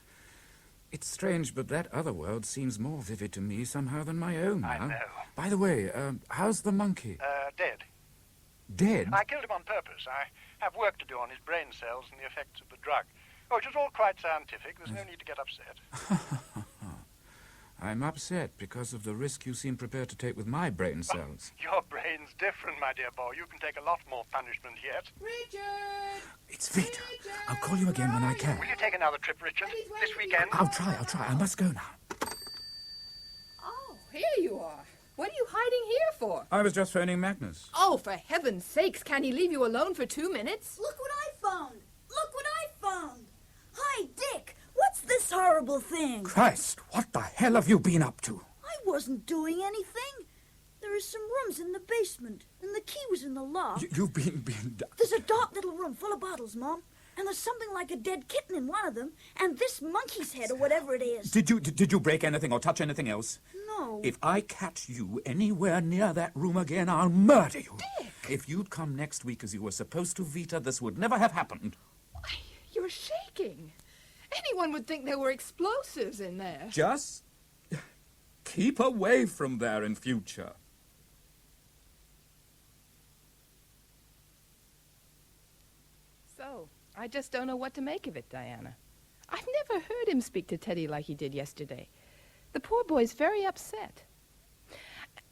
It's strange, but that other world seems more vivid to me somehow than my own. I know. By the way, how's the monkey? Dead. Dead? I killed him on purpose. I have work to do on his brain cells and the effects of the drug. Oh, it was all quite scientific. There's no need to get upset. I'm upset because of the risk you seem prepared to take with my brain cells. Your brain's different, my dear boy. You can take a lot more punishment yet. Richard! It's Victor. I'll call you again when I can. Will you take another trip, Richard? This weekend? I'll try. I must go now. Oh, here you are. What are you hiding here for? I was just phoning Magnus. Oh, for heaven's sakes, can he leave you alone for 2 minutes? Look what I found! Look what I found! Hi, Dick! What's this horrible thing? Christ, what the hell have you been up to? I wasn't doing anything. There are some rooms in the basement, and the key was in the lock. You've been... There's a dark little room full of bottles, Mom. And there's something like a dead kitten in one of them, and this monkey's head or whatever it is. Did you break anything or touch anything else? No. If I catch you anywhere near that room again, I'll murder you. Dick! If you'd come next week as you were supposed to, Vita, this would never have happened. Why, you're shaking. Anyone would think there were explosives in there. Just keep away from there in future. So, I just don't know what to make of it, Diana. I've never heard him speak to Teddy like he did yesterday. The poor boy's very upset.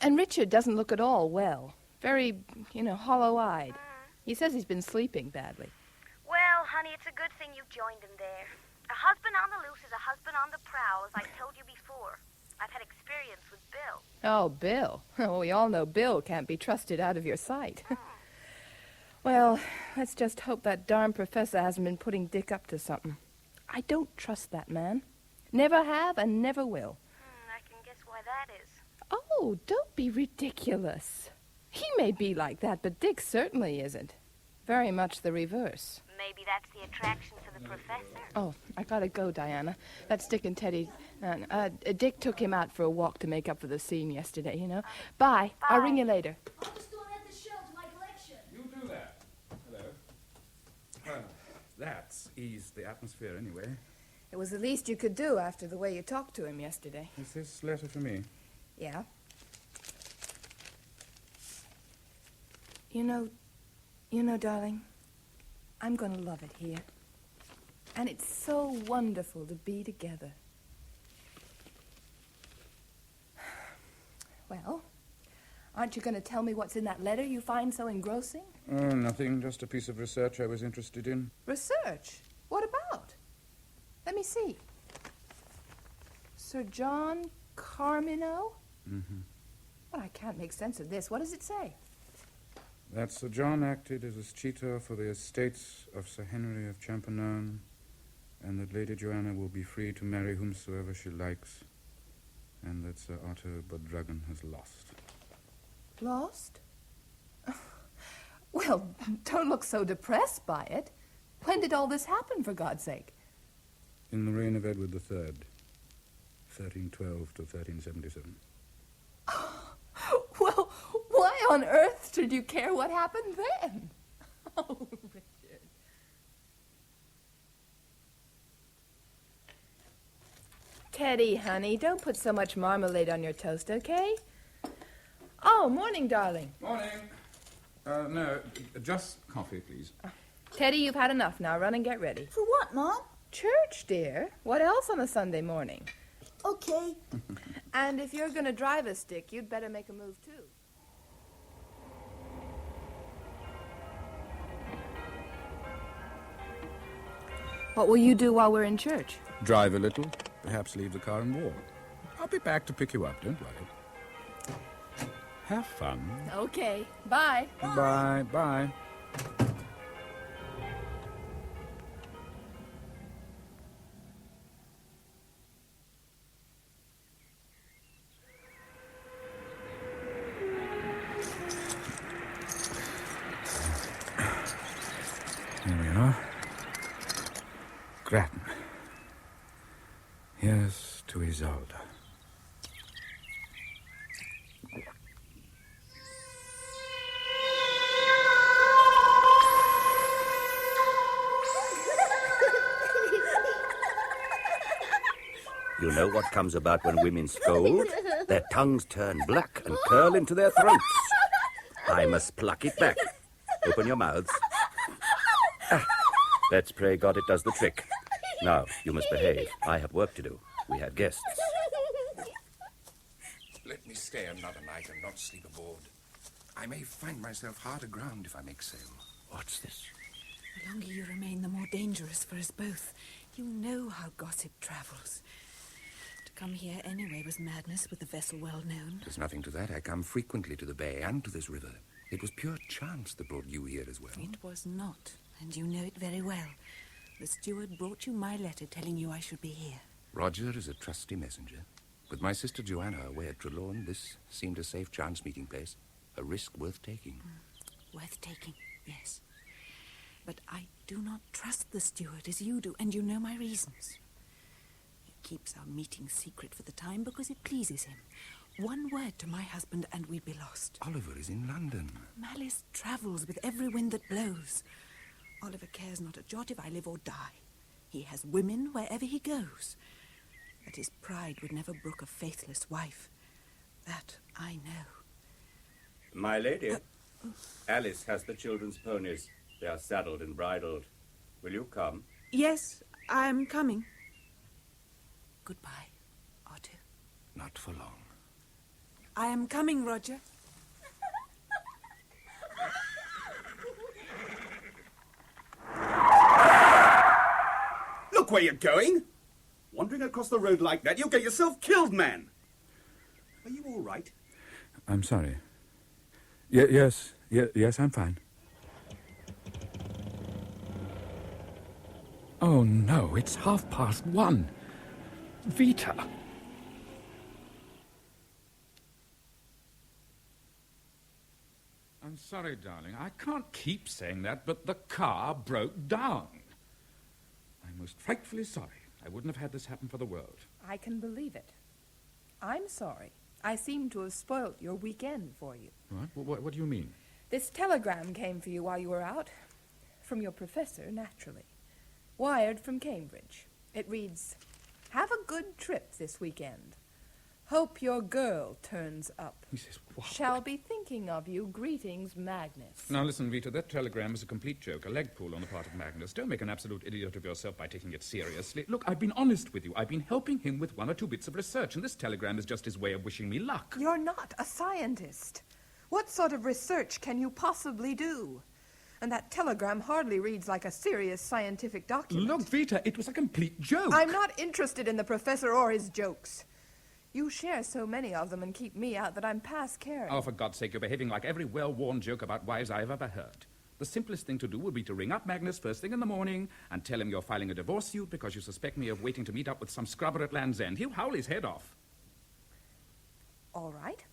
And Richard doesn't look at all well. Very, hollow-eyed. He says he's been sleeping badly. Well, honey, it's a good thing you joined him there. A husband on the loose is a husband on the prowl, as I told you before. I've had experience with Bill. Oh, Bill. Well, we all know Bill can't be trusted out of your sight. Well, let's just hope that darn professor hasn't been putting Dick up to something. I don't trust that man. Never have and never will. I can guess why that is. Oh, don't be ridiculous. He may be like that, but Dick certainly isn't. Very much the reverse. Maybe that's the attraction for the professor. Oh, I gotta go, Diana. That's Dick and Teddy. Dick took him out for a walk to make up for the scene yesterday, Bye. I'll ring you later. I'll just go and add the shell to my collection. You do that. Hello. Well, that's eased the atmosphere anyway. It was the least you could do after the way you talked to him yesterday. Is this letter for me? Yeah. You know, darling, I'm going to love it here. And it's so wonderful to be together. Well, aren't you going to tell me what's in that letter you find so engrossing? Oh, nothing. Just a piece of research I was interested in. Research? What about? Let me see. Sir John Carmino? Mm-hmm. Well, I can't make sense of this. What does it say? That Sir John acted as a tutor for the estates of Sir Henry of Champernowne, and that Lady Joanna will be free to marry whomsoever she likes, and that Sir Otto Bodrugan has lost. Lost? Well, don't look so depressed by it. When did all this happen, for God's sake? In the reign of Edward III, 1312 to 1377. Well, why on earth should you care what happened then? Oh, Richard. Teddy, honey, don't put so much marmalade on your toast, okay? Oh, morning, darling. Morning. No, just coffee, please. Teddy, you've had enough now. Run and get ready. For what, Mom? Church, dear. What else on a Sunday morning? Okay. And if you're going to drive us, Dick, you'd better make a move, too. What will you do while we're in church? Drive a little, perhaps leave the car and walk. I'll be back to pick you up, don't worry. Have fun. Okay. Bye. Bye. Bye. Here we are. Grattan. Here's to Isolde. You know what comes about when women scold? Their tongues turn black and curl into their throats. I must pluck it back. Open your mouths. Let's pray God it does the trick. Now, you must behave. I have work to do. We have guests. Let me stay another night and not sleep aboard. I may find myself hard aground if I make sail. What's this? The longer you remain, the more dangerous for us both. You know how gossip travels. To come here anyway was madness, with the vessel well known. There's nothing to that. I come frequently to the bay and to this river. It was pure chance that brought you here as well. It was not, and you know it very well. The steward brought you my letter telling you I should be here. Roger is a trusty messenger. With my sister Joanna away at Trelawney, this seemed a safe chance meeting place. A risk worth taking. Worth taking, yes. But I do not trust the steward as you do, and you know my reasons. He keeps our meeting secret for the time because it pleases him. One word to my husband and we'd be lost. Oliver is in London. Malice travels with every wind that blows. Oliver cares not a jot if I live or die. He has women wherever he goes. But his pride would never brook a faithless wife. That I know. My lady, Alice has the children's ponies. They are saddled and bridled. Will you come? Yes, I'm coming. Goodbye, Otto. Not for long. I am coming, Roger. Look where you're going! Wandering across the road like that, you'll get yourself killed, man! Are you all right? I'm sorry. Yes, I'm fine. Oh, no, it's 1:30. Vita! I'm sorry, darling. I can't keep saying that, but the car broke down. I'm most frightfully sorry. I wouldn't have had this happen for the world. I can believe it. I'm sorry. I seem to have spoilt your weekend for you. What do you mean? This telegram came for you while you were out. From your professor, naturally. Wired from Cambridge. It reads, "Have a good trip this weekend. Hope your girl turns up. He says, what? Shall be thinking of you. Greetings, Magnus." Now listen, Vita, that telegram is a complete joke, a leg pull on the part of Magnus. Don't make an absolute idiot of yourself by taking it seriously. Look, I've been honest with you. I've been helping him with 1 or 2 bits of research, and this telegram is just his way of wishing me luck. You're not a scientist. What sort of research can you possibly do? And that telegram hardly reads like a serious scientific document. Look, Vita, it was a complete joke. I'm not interested in the professor or his jokes. You share so many of them and keep me out that I'm past caring. Oh, for God's sake, you're behaving like every well-worn joke about wives I've ever heard. The simplest thing to do would be to ring up Magnus first thing in the morning and tell him you're filing a divorce suit because you suspect me of waiting to meet up with some scrubber at Land's End. He'll howl his head off. All right.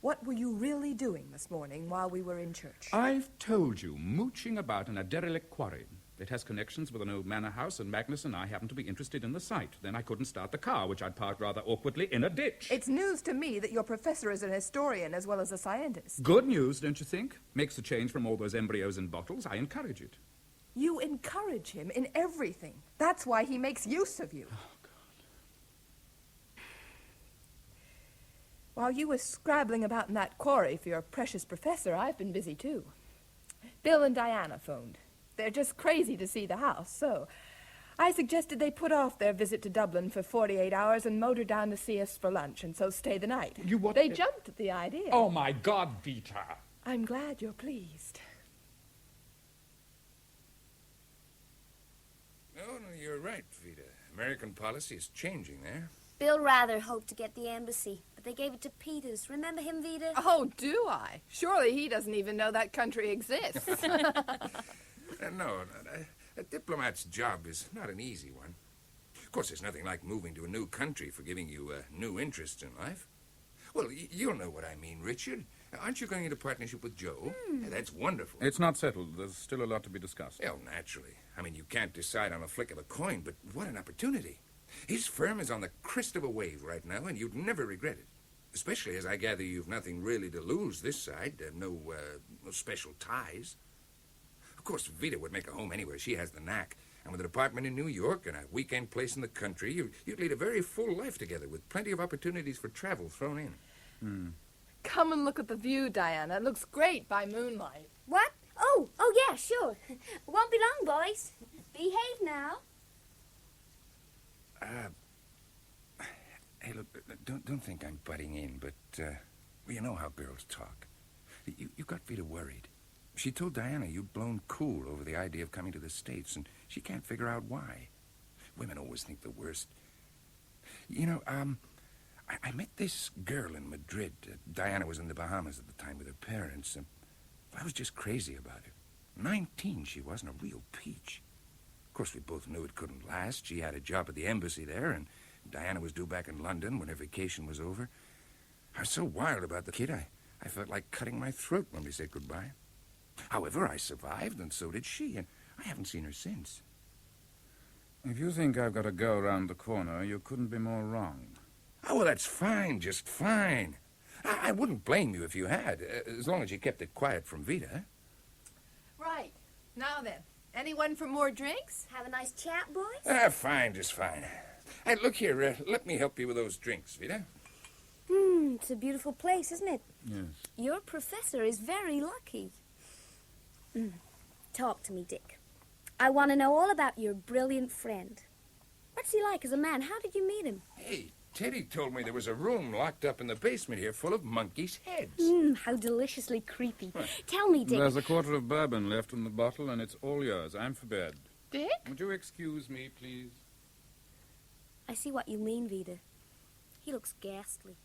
What were you really doing this morning while we were in church? I've told you, mooching about in a derelict quarry. It has connections with an old manor house, and Magnus and I happen to be interested in the site. Then I couldn't start the car, which I'd parked rather awkwardly in a ditch. It's news to me that your professor is an historian as well as a scientist. Good news, don't you think? Makes a change from all those embryos in bottles. I encourage it. You encourage him in everything. That's why he makes use of you. Oh, God. While you were scrabbling about in that quarry for your precious professor, I've been busy too. Bill and Diana phoned. They're just crazy to see the house, so I suggested they put off their visit to Dublin for 48 hours and motor down to see us for lunch and so stay the night. They jumped at the idea. Oh, my God, Vita. I'm glad you're pleased. No, you're right, Vita. American policy is changing there. Bill rather hoped to get the embassy, but they gave it to Peters. Remember him, Vita? Oh, do I? Surely he doesn't even know that country exists. No, a diplomat's job is not an easy one. Of course, there's nothing like moving to a new country for giving you new interests in life. Well, you'll know what I mean, Richard. Aren't you going into partnership with Joe? That's wonderful. It's not settled. There's still a lot to be discussed. Well, naturally. I mean, you can't decide on a flick of a coin, but what an opportunity. His firm is on the crest of a wave right now, and you'd never regret it. Especially as I gather you've nothing really to lose this side. No special ties. Of course, Vita would make a home anywhere. She has the knack. And with an apartment in New York and a weekend place in the country, you'd lead a very full life together with plenty of opportunities for travel thrown in. Come and look at the view, Diana. It looks great by moonlight. What? Oh, yeah, sure. Won't be long, boys. Behave now. Hey, look, don't think I'm butting in, but, you know how girls talk. You got Vita worried. She told Diana you'd blown cool over the idea of coming to the States, and she can't figure out why. Women always think the worst. You know, I met this girl in Madrid. Diana was in the Bahamas at the time with her parents, and I was just crazy about her. 19 she was, and a real peach. Of course, we both knew it couldn't last. She had a job at the embassy there, and Diana was due back in London when her vacation was over. I was so wild about the kid, I felt like cutting my throat when we said goodbye. However, I survived, and so did she, and I haven't seen her since. If you think I've got to go around the corner, you couldn't be more wrong. Oh, well, that's fine, just fine. I wouldn't blame you if you had, as long as you kept it quiet from Vita. Right. Now then, anyone for more drinks? Have a nice chat, boys? Fine, just fine. Hey, look here, let me help you with those drinks, Vita. It's a beautiful place, isn't it? Yes. Your professor is very lucky. Talk to me, Dick. I want to know all about your brilliant friend. What's he like as a man? How did you meet him? Hey, Teddy told me there was a room locked up in the basement here full of monkeys' heads. How deliciously creepy. Tell me, Dick. There's a quarter of bourbon left in the bottle, and it's all yours. I'm for bed. Dick? Would you excuse me, please? I see what you mean, Vida. He looks ghastly.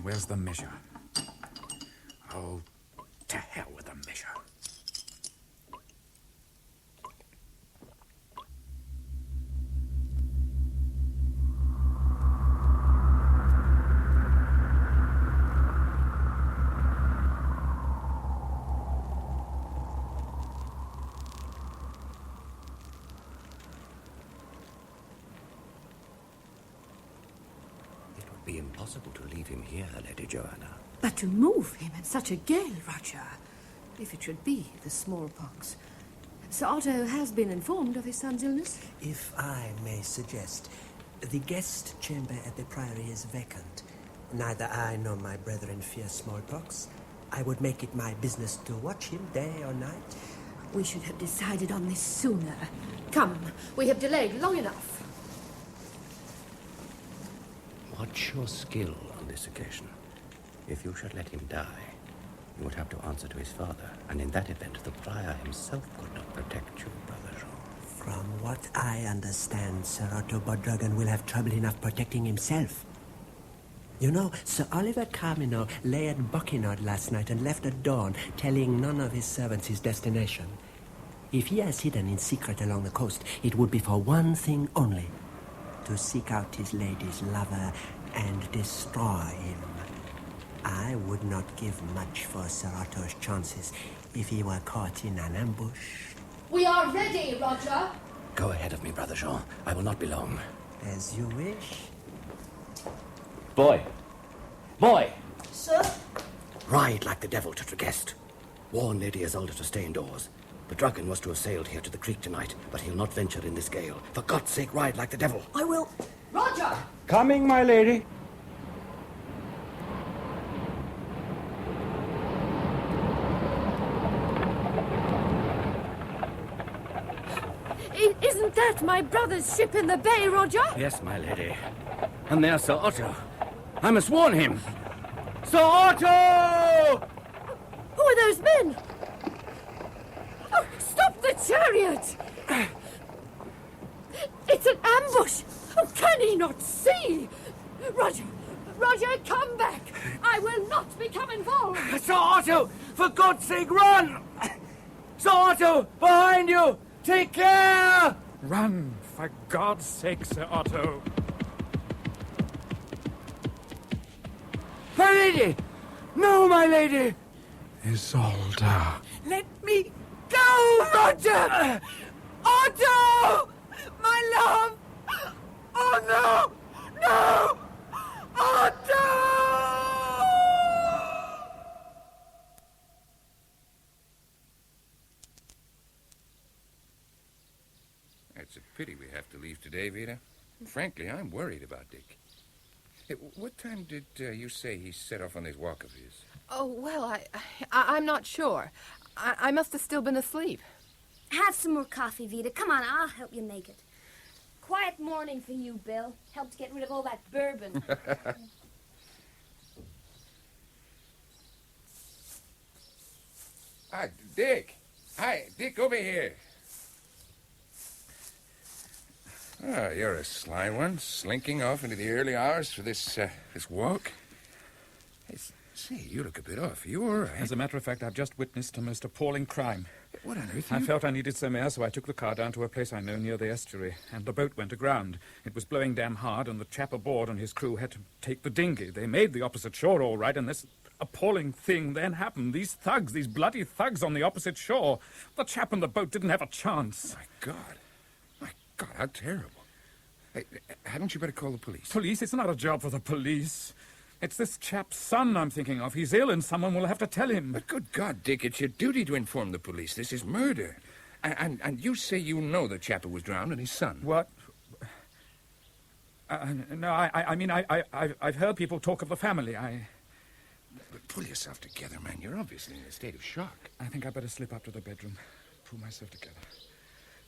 Where's the measure? Oh, to hell with the measure. Be impossible to leave him here, Lady Joanna. But to move him in such a gale, Roger, if it should be the smallpox. Sir Otto has been informed of his son's illness? If I may suggest, the guest chamber at the Priory is vacant. Neither I nor my brethren fear smallpox. I would make it my business to watch him day or night. We should have decided on this sooner. Come, we have delayed long enough. What's your skill on this occasion? If you should let him die, you would have to answer to his father, and in that event, the prior himself could not protect you, Brother Jean. From what I understand, Sir Otto Bodrugan will have trouble enough protecting himself. You know, Sir Oliver Carmino lay at Buckingham last night and left at dawn, telling none of his servants his destination. If he has hidden in secret along the coast, it would be for one thing only: to seek out his lady's lover and destroy him. I would not give much for Sir Otto's chances if he were caught in an ambush. We are ready, Roger. Go ahead of me, Brother Jean. I will not be long. As you wish. Boy! Boy! Sir? Ride like the devil to Tregest. Warn Lady Isolde to stay indoors. The Dragon was to have sailed here to the creek tonight, but he'll not venture in this gale. For God's sake, ride like the devil. I will. Roger! Coming, my lady. Isn't that my brother's ship in the bay, Roger? Yes, my lady. And there's Sir Otto. I must warn him. Sir Otto! Who are those men? Oh, stop the chariot! It's an ambush! Oh, can he not see? Roger, come back! I will not become involved! Sir Otto, for God's sake, run! Sir Otto, behind you! Take care! Run, for God's sake, Sir Otto. My lady! No, my lady! Isolde. Let me go, Roger! Otto! My love! Oh, no! No! Otto! It's a pity we have to leave today, Vida. Frankly, I'm worried about Dick. Hey, what time did you say he set off on this walk of his? Oh, well, I'm not sure. I must have still been asleep. Have some more coffee, Vida. Come on, I'll help you make it. Quiet morning for you, Bill. Helped get rid of all that bourbon. Ah, Dick. Hi, Dick, over here. Ah, you're a sly one, slinking off into the early hours for this walk. Hey, say, you look a bit off. Are you all right? As a matter of fact, I've just witnessed a most appalling crime. What on earth? I felt I needed some air, so I took the car down to a place I know near the estuary, and the boat went aground. It was blowing damn hard, and the chap aboard and his crew had to take the dinghy. They made the opposite shore all right, and this appalling thing then happened. These thugs, these bloody thugs on the opposite shore. The chap in the boat didn't have a chance. My God, how terrible. Hey, hadn't you better call the police? Police? It's not a job for the police. It's this chap's son I'm thinking of. He's ill and someone will have to tell him. But good God, Dick, it's your duty to inform the police. This is murder. And you say you know the chap who was drowned and his son. What? No, I mean, I've heard people talk of the family. But pull yourself together, man. You're obviously in a state of shock. I think I better slip up to the bedroom, pull myself together.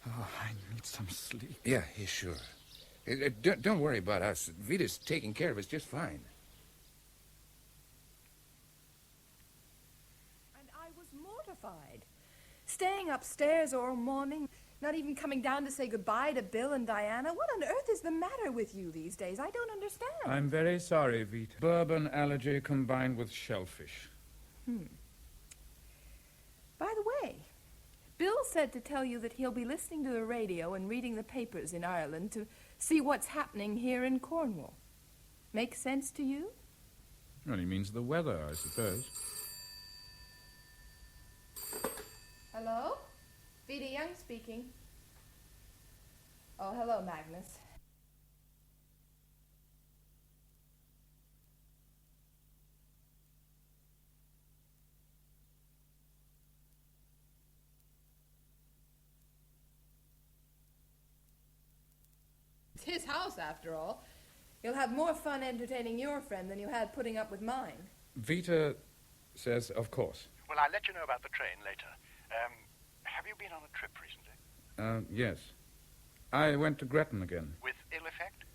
Oh, I need some sleep. Yeah, sure. Don't worry about us. Vita's taking care of us just fine. And I was mortified. Staying upstairs all morning, not even coming down to say goodbye to Bill and Diana. What on earth is the matter with you these days? I don't understand. I'm very sorry, Vita. Bourbon allergy combined with shellfish. By the way, Bill said to tell you that he'll be listening to the radio and reading the papers in Ireland to see what's happening here in Cornwall. Make sense to you? Well, he means the weather, I suppose. Hello? Vita Young speaking. Oh, hello, Magnus. It's his house, after all. You'll have more fun entertaining your friend than you had putting up with mine. Vita says, of course. Well, I'll let you know about the train later. Have you been on a trip recently? Yes. I went to Gretton again. With ill effect?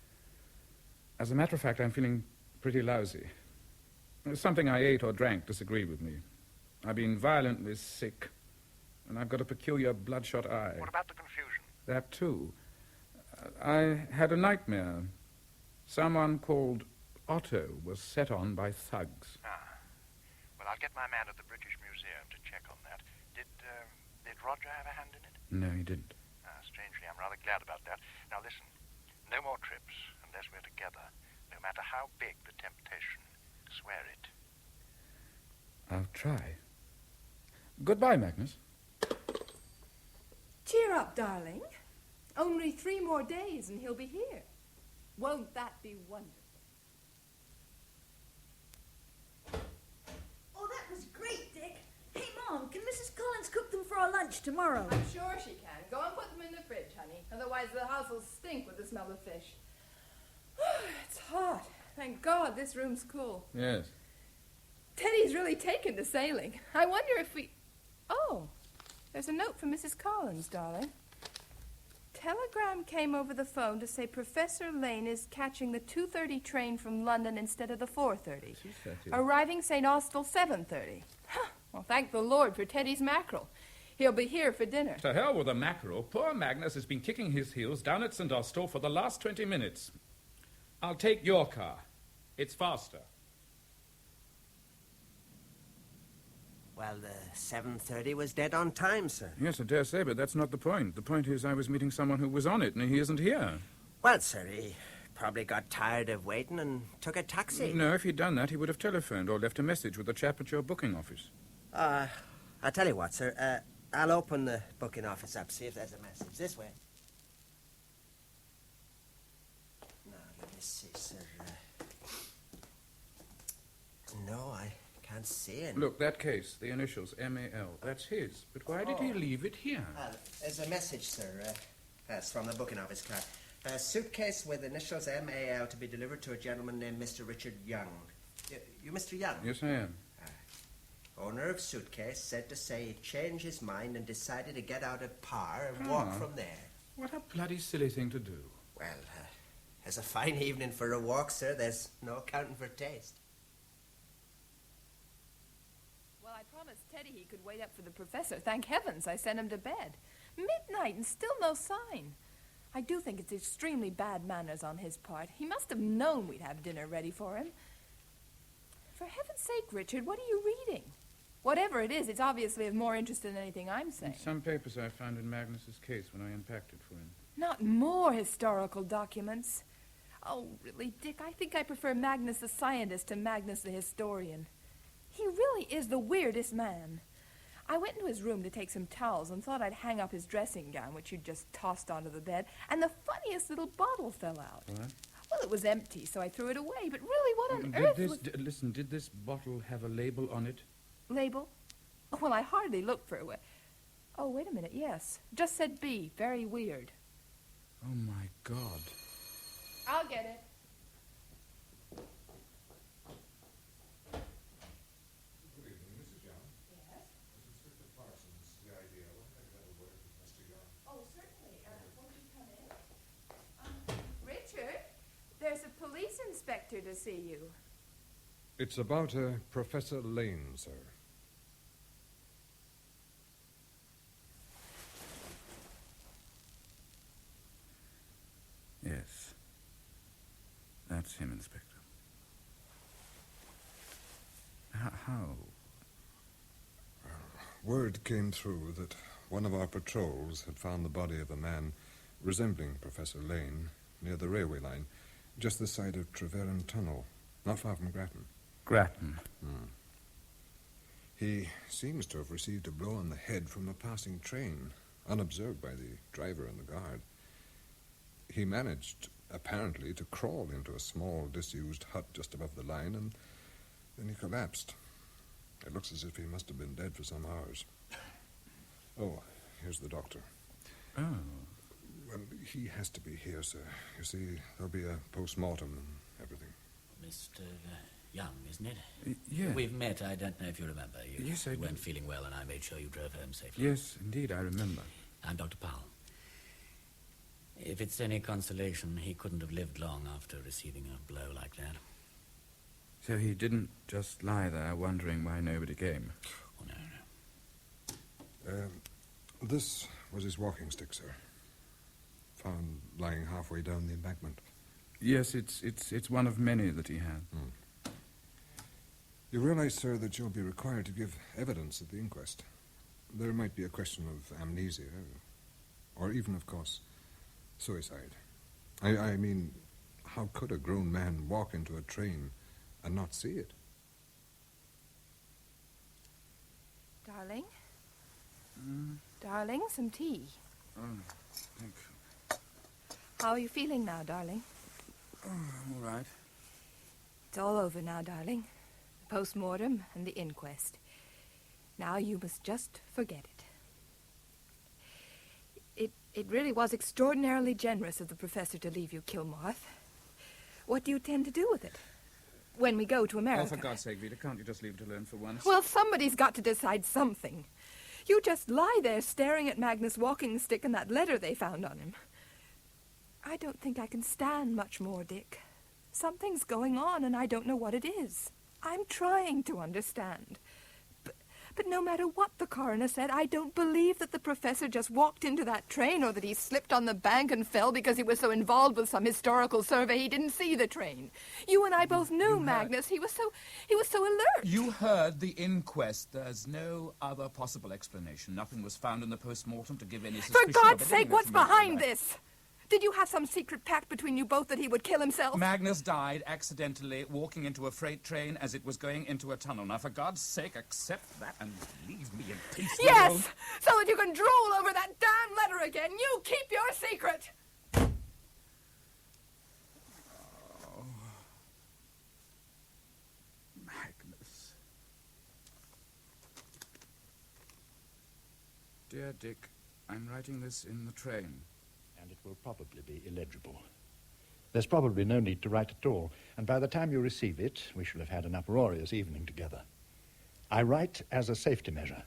As a matter of fact, I'm feeling pretty lousy. Something I ate or drank disagreed with me. I've been violently sick, and I've got a peculiar bloodshot eye. What about the confusion? That, too. I had a nightmare. Someone called Otto was set on by thugs. Well, I'll get my man at the British Museum to check on that. Did Roger have a hand in it? No, he didn't. Strangely, I'm rather glad about that. Now, listen. No more trips unless we're together. No matter how big the temptation. Swear it. I'll try. Goodbye, Magnus. Cheer up, darling. Only 3 more days and he'll be here. Won't that be wonderful? Oh, that was great, Dick. Hey, Mom, can Mrs. Collins cook them for our lunch tomorrow? I'm sure she can. Go and put them in the fridge, honey. Otherwise the house will stink with the smell of fish. It's hot. Thank God this room's cool. Yes. Teddy's really taken to sailing. I wonder if we... Oh, there's a note from Mrs. Collins, darling. Telegram came over the phone to say Professor Lane is catching the 2:30 train from London instead of the 4:30. Arriving St. Austell 7:30. Well, thank the Lord for Teddy's mackerel. He'll be here for dinner. To hell with the mackerel. Poor Magnus has been kicking his heels down at St. Austell for the last 20 minutes. I'll take your car. It's faster. Well, the 7:30 was dead on time, sir. Yes, I dare say, but that's not the point. The point is I was meeting someone who was on it, and he isn't here. Well, sir, he probably got tired of waiting and took a taxi. No, if he'd done that, he would have telephoned or left a message with the chap at your booking office. I'll tell you what, sir. I'll open the booking office up, see if there's a message. This way. Now, let me see, sir. No, I can't see it. Look, that case, the initials M-A-L, that's his. But why did he leave it here? There's a message, sir. That's from the booking office card. A suitcase with initials M-A-L to be delivered to a gentleman named Mr. Richard Young. You Mr. Young? Yes, I am. Owner of suitcase said to say he changed his mind and decided to get out at Par and walk from there. What a bloody silly thing to do. Well, it's a fine evening for a walk, sir. There's no accounting for taste. Well, I promised Teddy he could wait up for the professor. Thank heavens I sent him to bed. Midnight and still no sign. I do think it's extremely bad manners on his part. He must have known we'd have dinner ready for him. For heaven's sake, Richard, what are you reading? Whatever it is, it's obviously of more interest than anything I'm saying. Some papers I found in Magnus's case when I unpacked it for him. Not more historical documents. Oh, really, Dick, I think I prefer Magnus the scientist to Magnus the historian. He really is the weirdest man. I went into his room to take some towels and thought I'd hang up his dressing gown, which he'd just tossed onto the bed, and the funniest little bottle fell out. What? Well, it was empty, so I threw it away, but really, what on earth was... Listen, did this bottle have a label on it? Label? Oh, well, I hardly looked for it. Oh, wait a minute, yes. Just said B. Very weird. Oh, my God. I'll I'll get it. Good evening, Mrs. Young. Yes? As Inspector Parsons, the idea. Why don't I have a word with Mr. Young? Oh, certainly. Won't you come in? Richard, there's a police inspector to see you. It's about Professor Lane, sir. Yes. That's him, Inspector. How? Word came through that one of our patrols had found the body of a man resembling Professor Lane near the railway line, just this side of Treveran Tunnel, not far from Grattan. Grattan? He seems to have received a blow on the head from a passing train, unobserved by the driver and the guard. He managed, apparently, to crawl into a small, disused hut just above the line, and then he collapsed. It looks as if he must have been dead for some hours. Oh, here's the doctor. Oh. Well, he has to be here, sir. You see, there'll be a post-mortem and everything. Mr. Young, isn't it? Yeah. We've met. I don't know if you remember. You Yes, I do. weren't feeling well, and I made sure you drove home safely. Yes, indeed, I remember. I'm Dr. Powell. If it's any consolation, he couldn't have lived long after receiving a blow like that. So he didn't just lie there wondering why nobody came? Oh, no. This was his walking stick, sir. Found lying halfway down the embankment. Yes, it's one of many that he had. You realize, sir, that you'll be required to give evidence at the inquest. There might be a question of amnesia, or even, of course, suicide. I mean, how could a grown man walk into a train and not see it? Darling? Darling, some tea. Oh, thank you. How are you feeling now, darling? Oh, I'm all right. It's all over now, darling. The post-mortem and the inquest. Now you must just forget it. It really was extraordinarily generous of the professor to leave you Kilmarth. What do you intend to do with it? When we go to America? Oh, for God's sake, Vita, can't you just leave it alone for once? Well, somebody's got to decide something. You just lie there staring at Magnus' walking stick and that letter they found on him. I don't think I can stand much more, Dick. Something's going on, and I don't know what it is. I'm trying to understand. But no matter what the coroner said, I don't believe that the professor just walked into that train or that he slipped on the bank and fell because he was so involved with some historical survey he didn't see the train. You and I both knew Magnus. He was so alert. You heard the inquest. There's no other possible explanation. Nothing was found in the post-mortem to give any suspicion. For God's of sake, anything what's that's behind this? Did you have some secret pact between you both that he would kill himself? Magnus died accidentally walking into a freight train as it was going into a tunnel. Now, for God's sake, accept that and leave me in peace. Yes! Will. So that you can drool over that damn letter again. You keep your secret! Oh. Magnus. Dear Dick, I'm writing this in the train. And it will probably be illegible. There's probably no need to write at all, and by the time you receive it, we shall have had an uproarious evening together. I write as a safety measure.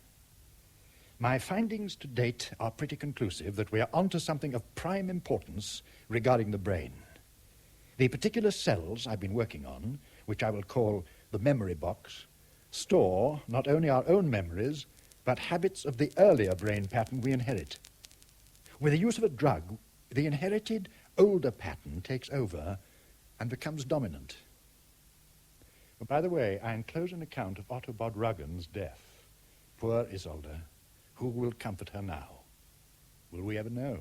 My findings to date are pretty conclusive that we are onto something of prime importance regarding the brain. The particular cells I've been working on, which I will call the memory box, store not only our own memories, but habits of the earlier brain pattern we inherit. With the use of a drug, the inherited older pattern takes over and becomes dominant. By the way, I enclose an account of Otto Bodruggen's death. Poor Isolde. Who will comfort her now? Will we ever know?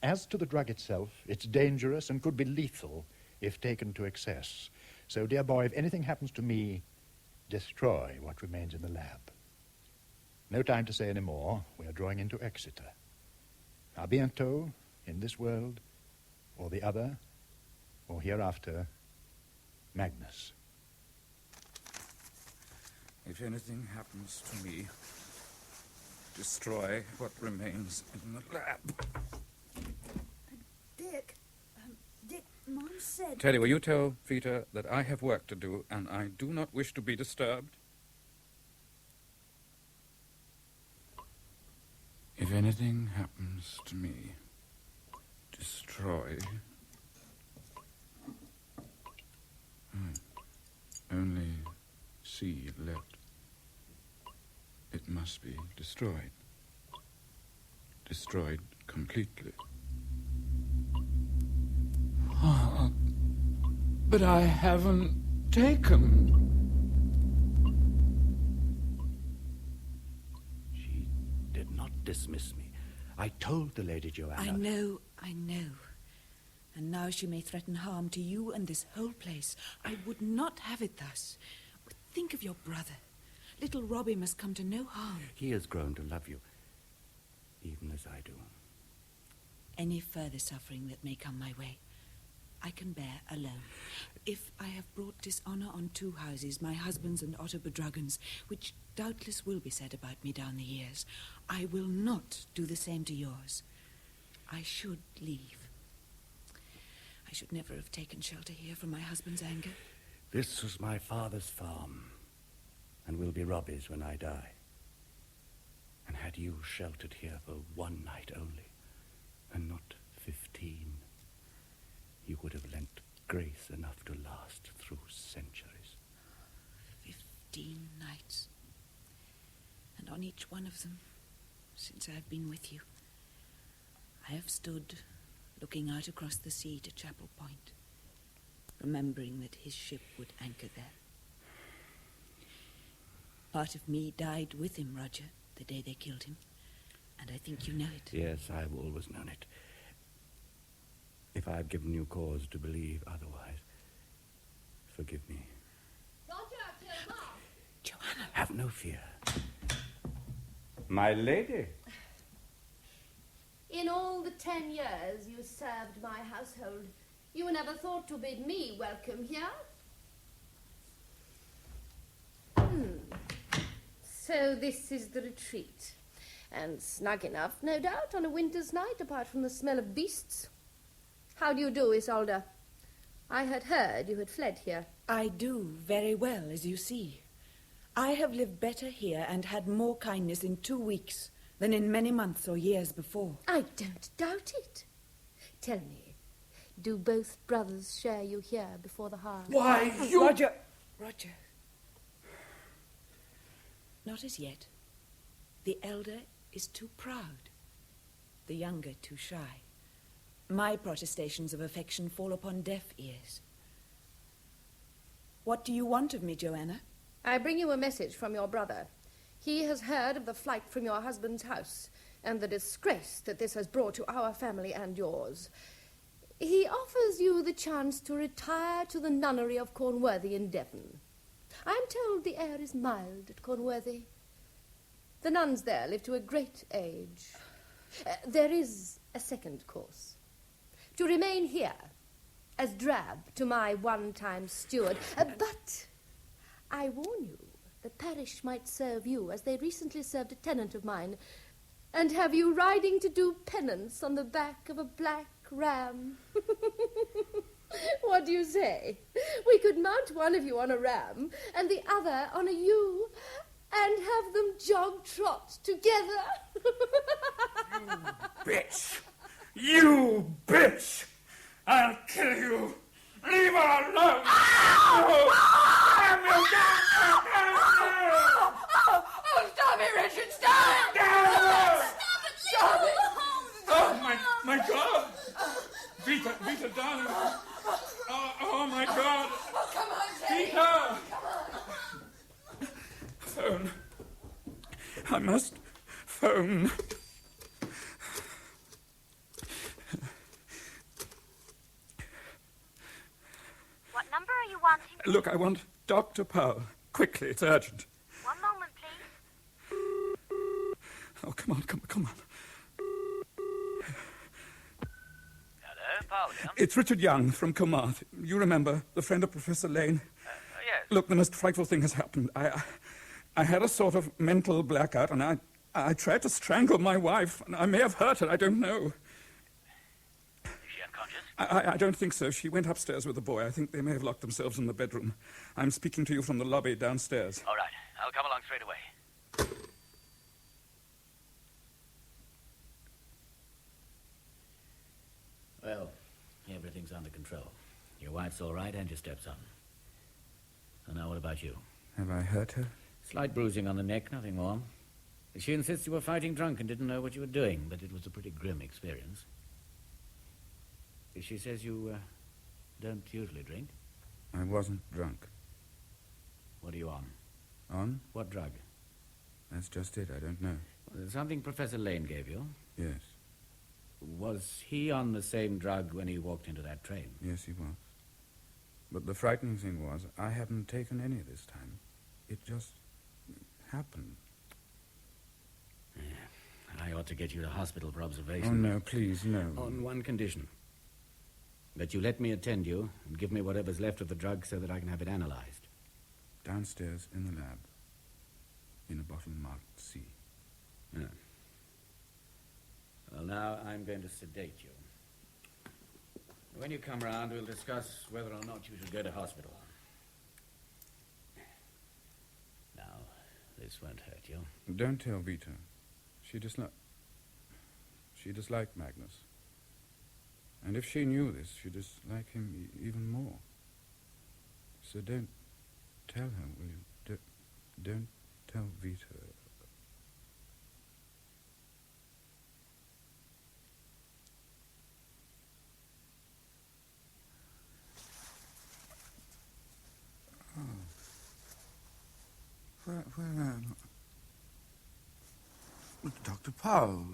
As to the drug itself, it's dangerous and could be lethal if taken to excess. So, dear boy, if anything happens to me, destroy what remains in the lab. No time to say any more. We are drawing into Exeter. A bientôt, in this world, or the other, or hereafter, Magnus. If anything happens to me, destroy what remains in the lab. Dick, said... Teddy, will you tell Vita that I have work to do, and I do not wish to be disturbed? If anything happens to me, destroy. Only seed left. It must be destroyed. Destroyed completely. Oh, but I haven't taken. She did not dismiss me. I told the Lady Joanna. I know. And now she may threaten harm to you and this whole place. I would not have it thus. But think of your brother. Little Robbie must come to no harm. He has grown to love you, even as I do. Any further suffering that may come my way, I can bear alone. If I have brought dishonor on two houses, my husband's and Otto Bedragon's, which doubtless will be said about me down the years, I will not do the same to yours. I should leave. I should never have taken shelter here from my husband's anger. This was my father's farm, and will be Robbie's when I die. And had you sheltered here for one night only, and not 15, you would have lent grace enough to last through centuries. 15 nights. And on each one of them, since I've been with you, I have stood looking out across the sea to Chapel Point, remembering that his ship would anchor there. Part of me died with him, Roger, the day they killed him, and I think you know it. Yes, I've always known it. If I've given you cause to believe otherwise, forgive me. Roger, Kilmarth! Joanna! Have no fear. My lady. In all the 10 years you served my household, you never thought to bid me welcome here? So this is the retreat. And snug enough, no doubt, on a winter's night, apart from the smell of beasts. How do you do, Isolde? I had heard you had fled here. I do very well, as you see. I have lived better here and had more kindness in 2 weeks than in many months or years before. I don't doubt it. Tell me, do both brothers share you here before the hearth? Why, you... Roger! Not as yet. The elder is too proud. The younger too shy. My protestations of affection fall upon deaf ears. What do you want of me, Joanna? I bring you a message from your brother. He has heard of the flight from your husband's house, and the disgrace that this has brought to our family and yours. He offers you the chance to retire to the nunnery of Cornworthy in Devon. I am told the air is mild at Cornworthy. The nuns there live to a great age. There is a second course. To remain here, as drab to my one-time steward. But I warn you, the parish might serve you as they recently served a tenant of mine, and have you riding to do penance on the back of a black ram. What do you say? We could mount one of you on a ram and the other on a ewe and have them jog-trot together. Bitch! You bitch! I'll kill you! Leave her alone! Oh, stop it, Richard! Stop it! Stop it! Oh, my God! Vita, darling! Oh, my God! Oh, come on, Teddy! Vita! Phone. I must phone. What number are you wanting? Look, I want Dr. Powell. Quickly, it's urgent. One moment, please. Oh, come on. Hello, Powell here. It's Richard Young from Kilmarth. You remember, the friend of Professor Lane? Yes. Look, the most frightful thing has happened. I had a sort of mental blackout, and I tried to strangle my wife, and I may have hurt her, I don't know. Is she unconscious? I don't think so. She went upstairs with the boy. I think they may have locked themselves in the bedroom. I'm speaking to you from the lobby downstairs. All right. I'll come along straight away. Well, everything's under control. Your wife's all right and your stepson. So now what about you? Have I hurt her? Slight bruising on the neck, nothing more. She insists you were fighting drunk and didn't know what you were doing, but it was a pretty grim experience. She says you don't usually drink. I wasn't drunk. What are you on? On? What drug? That's just it. I don't know. Something Professor Lane gave you. Yes. Was he on the same drug when he walked into that train? Yes, he was. But the frightening thing was, I hadn't taken any this time. It just happened. Yeah. I ought to get you to hospital for observation. Oh, no, please, no. On one condition. That you let me attend you and give me whatever's left of the drug so that I can have it analyzed. Downstairs in the lab. In a bottle marked C. Yeah. Well, now I'm going to sedate you. When you come round, we'll discuss whether or not you should go to hospital. Now, this won't hurt you. Don't tell Vita. She disliked Magnus. And if she knew this, she'd dislike him even more. So don't tell her, will you? Don't tell Vita. Dr. Powell,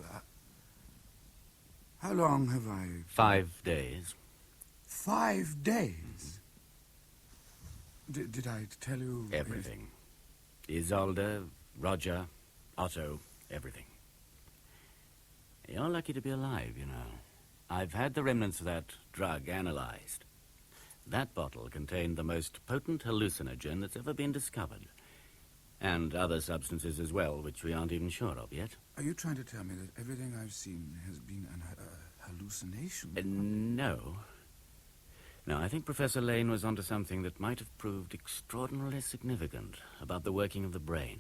how long have I... 5 days. 5 days? Did I tell you... Everything. Isolde, Roger, Otto, everything. You're lucky to be alive, you know. I've had the remnants of that drug analyzed. That bottle contained the most potent hallucinogen that's ever been discovered. And other substances as well, which we aren't even sure of yet. Are you trying to tell me that everything I've seen has been an hallucination? No. No, I think Professor Lane was onto something that might have proved extraordinarily significant about the working of the brain.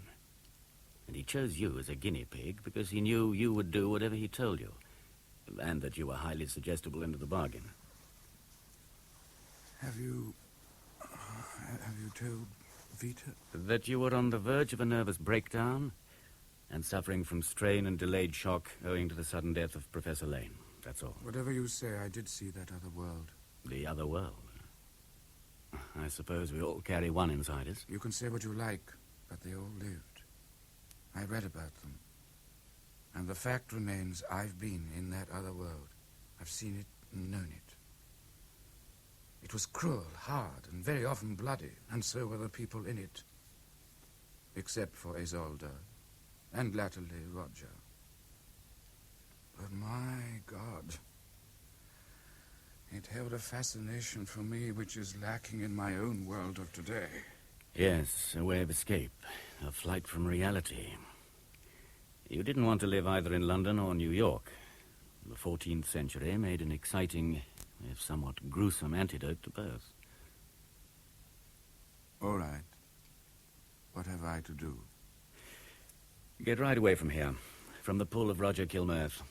And he chose you as a guinea pig because he knew you would do whatever he told you. And that you were highly suggestible into the bargain. Have you told Vita? That you were on the verge of a nervous breakdown and suffering from strain and delayed shock owing to the sudden death of Professor Lane. That's all. Whatever you say, I did see that other world. The other world? I suppose we all carry one inside us. You can say what you like, but they all lived. I read about them. And the fact remains, I've been in that other world. I've seen it and known it. It was cruel, hard, and very often bloody, and so were the people in it. Except for Isolde, and latterly Roger. But my God, it held a fascination for me which is lacking in my own world of today. Yes, a way of escape, a flight from reality. You didn't want to live either in London or New York. The 14th century made an exciting, if somewhat gruesome antidote to both. All right. What have I to do? Get right away from here, from the pool of Roger Kilmarth.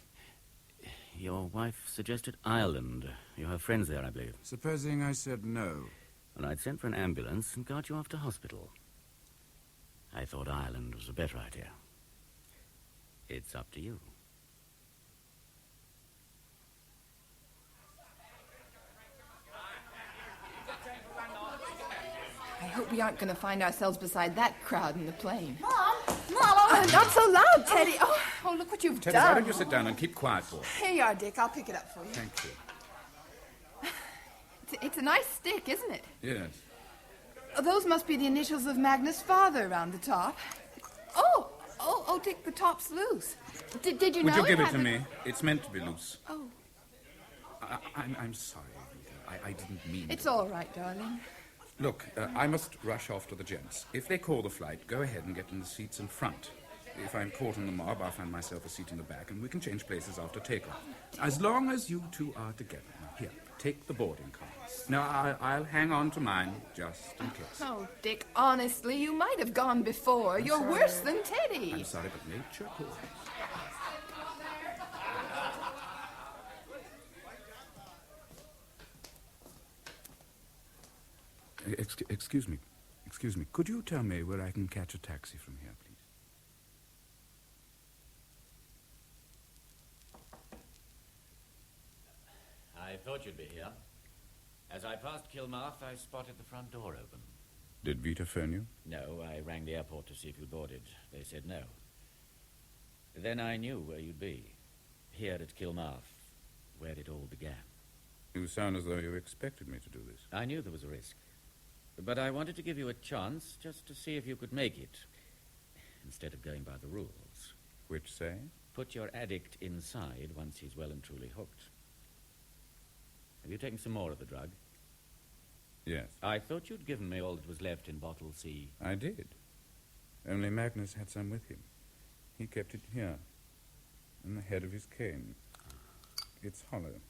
Your wife suggested Ireland. You have friends there, I believe. Supposing I said no? And I'd sent for an ambulance and got you off to hospital. I thought Ireland was a better idea. It's up to you. I hope we aren't going to find ourselves beside that crowd in the plane. Mom! Mom! Not so loud, Teddy. Oh, look what you've Teddy, done. why don't you sit down and keep quiet, boy? Here you are, Dick. I'll pick it up for you. Thank you. It's a nice stick, isn't it? Yes. Those must be the initials of Magnus' father around the top. Oh, Dick, the top's loose. Did you know? Would you give it to hadn't- me? It's meant to be loose. Oh, I'm sorry, Rita. I didn't mean it's it. all right, darling. Look, I must rush off to the gents. If they call the flight, go ahead and get in the seats in front. If I'm caught in the mob, I'll find myself a seat in the back, and we can change places after takeoff. As long as you two are together. Now, here, take the boarding car. No, I'll hang on to mine just in case. Oh, Dick, honestly, you might have gone before. You're sorry. worse than Teddy. I'm sorry, but nature calls. Excuse me. Excuse me. Could you tell me where I can catch a taxi from here, please? I thought you'd be here. As I passed Kilmarth, I spotted the front door open. Did Vita phone you? No, I rang the airport to see if you'd boarded. They said no. Then I knew where you'd be. Here at Kilmarth, where it all began. You sound as though you expected me to do this. I knew there was a risk. But I wanted to give you a chance just to see if you could make it, instead of going by the rules. Which say? Put your addict inside once he's well and truly hooked. Have you taken some more of the drug? Yes. I thought you'd given me all that was left in bottle C. I did. Only Magnus had some with him. He kept it here, in the head of his cane. It's hollow,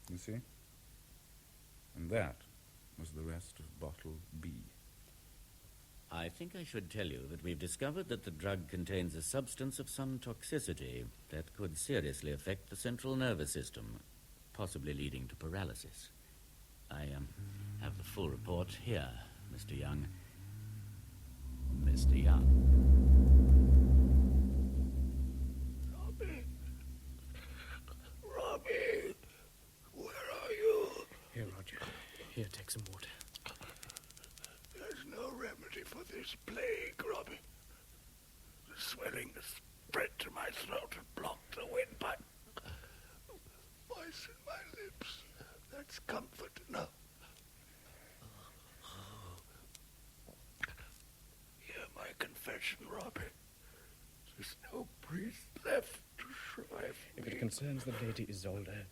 you see? And that was the rest of bottle B. I think I should tell you that we've discovered that the drug contains a substance of some toxicity that could seriously affect the central nervous system, possibly leading to paralysis. I have the full report here, Mr. Young. Mr. Young. Robbie, where are you? Here, Roger. Here, take some water. There's no remedy for this plague, Robbie. The swelling has spread to my throat and blocked the windpipe. Voice in my lips. That's comfort enough. Hear my confession, Robbie. There's no priest left to shrive If me. it concerns the Lady Isolde,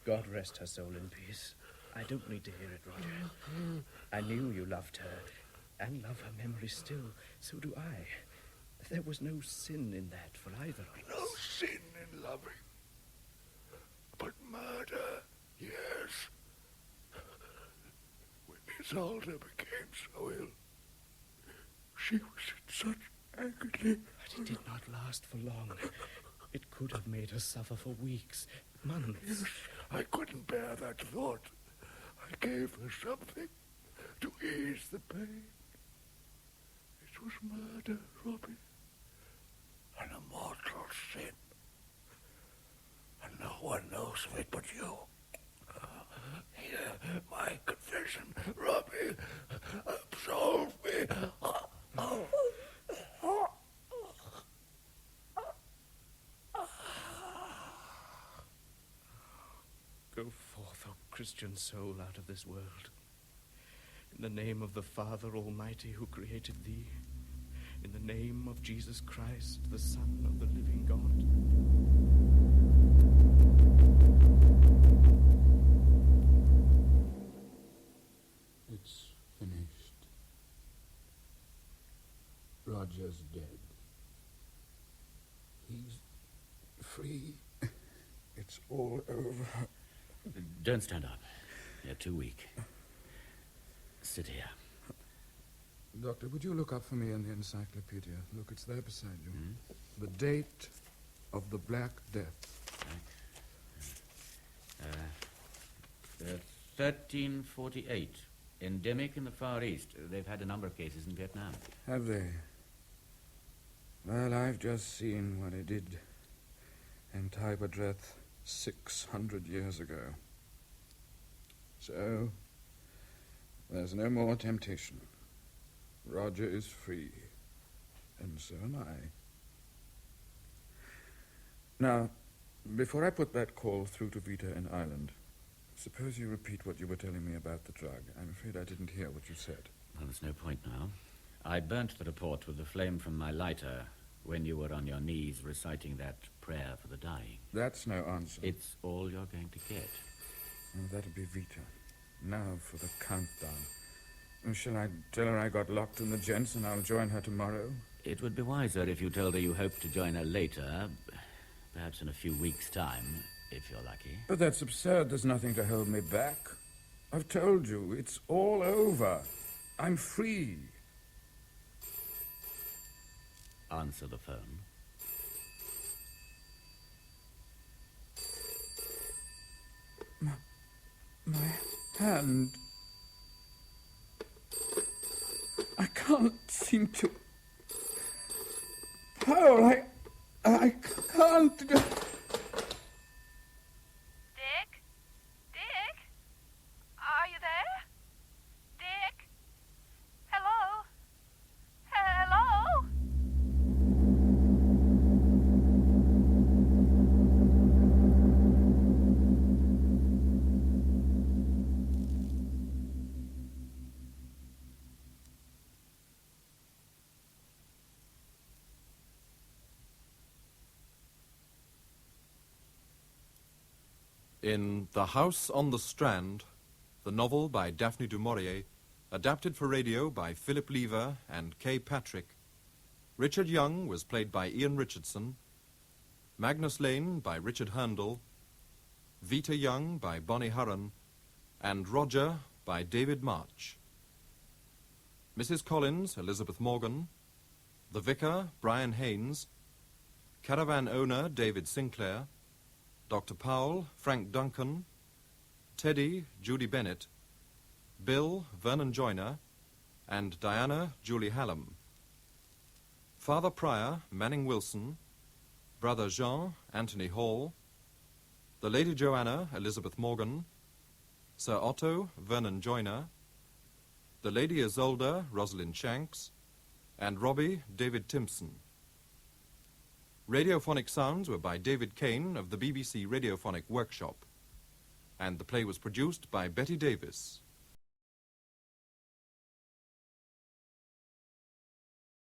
God rest her soul in peace. I don't need to hear it, Roger. I knew you loved her, and love her memory still. So do I. There was no sin in that for either of us. No sin in loving. But murder, yes. When Isolde became so ill, she was in such agony. But it did not last for long. It could have made her suffer for weeks, months. Yes, I couldn't bear that thought. I gave her something to ease the pain. It was murder, Robbie. An immortal sin. And no one knows of it but you. Hear my confession, Robbie. Absolve me. Go forth, O Christian soul, out of this world. In the name of the Father Almighty who created thee, in the name of Jesus Christ, the Son of the living God. It's finished. Roger's dead. He's free. It's all over. Don't stand up. You're too weak. Sit here. Doctor, would you look up for me in the encyclopedia? Look, it's there beside you. The date of the Black Death. 1348. Endemic in the Far East. They've had a number of cases in Vietnam. Have they? Well, I've just seen what it did in Tiberdreth 600 years ago. So, there's no more temptation. Roger is free, and so am I. Now, before I put that call through to Vita in Ireland, suppose you repeat what you were telling me about the drug. I'm afraid I didn't hear what you said. Well, there's no point now. I burnt the report with the flame from my lighter when you were on your knees reciting that prayer for the dying. That's no answer. It's all you're going to get. Oh, that'll be Vita. Now for the countdown. Shall I tell her I got locked in the gents and I'll join her tomorrow? It would be wiser if you told her you hope to join her later, perhaps in a few weeks' time, if you're lucky. But that's absurd. There's nothing to hold me back. I've told you, it's all over. I'm free. Answer the phone. My hand. I can't seem to. Paul, I can't. Dick? Dick? Are you there? Dick? Hello? Hello? In The House on the Strand, the novel by Daphne du Maurier, adapted for radio by Philip Lever and Kay Patrick, Richard Young was played by Ian Richardson, Magnus Lane by Richard Herndl, Vita Young by Bonnie Hurren, and Roger by David March. Mrs. Collins, Elizabeth Morgan, the Vicar, Brian Haynes, Caravan owner, David Sinclair, Dr. Powell, Frank Duncan, Teddy, Judy Bennett, Bill, Vernon Joyner, and Diana, Julie Hallam. Father Prior, Manning Wilson, Brother Jean, Anthony Hall, the Lady Joanna, Elizabeth Morgan, Sir Otto, Vernon Joyner, the Lady Isolde, Rosalind Shanks, and Robbie, David Timpson. Radiophonic sounds were by David Kane of the BBC Radiophonic Workshop, and the play was produced by Betty Davis.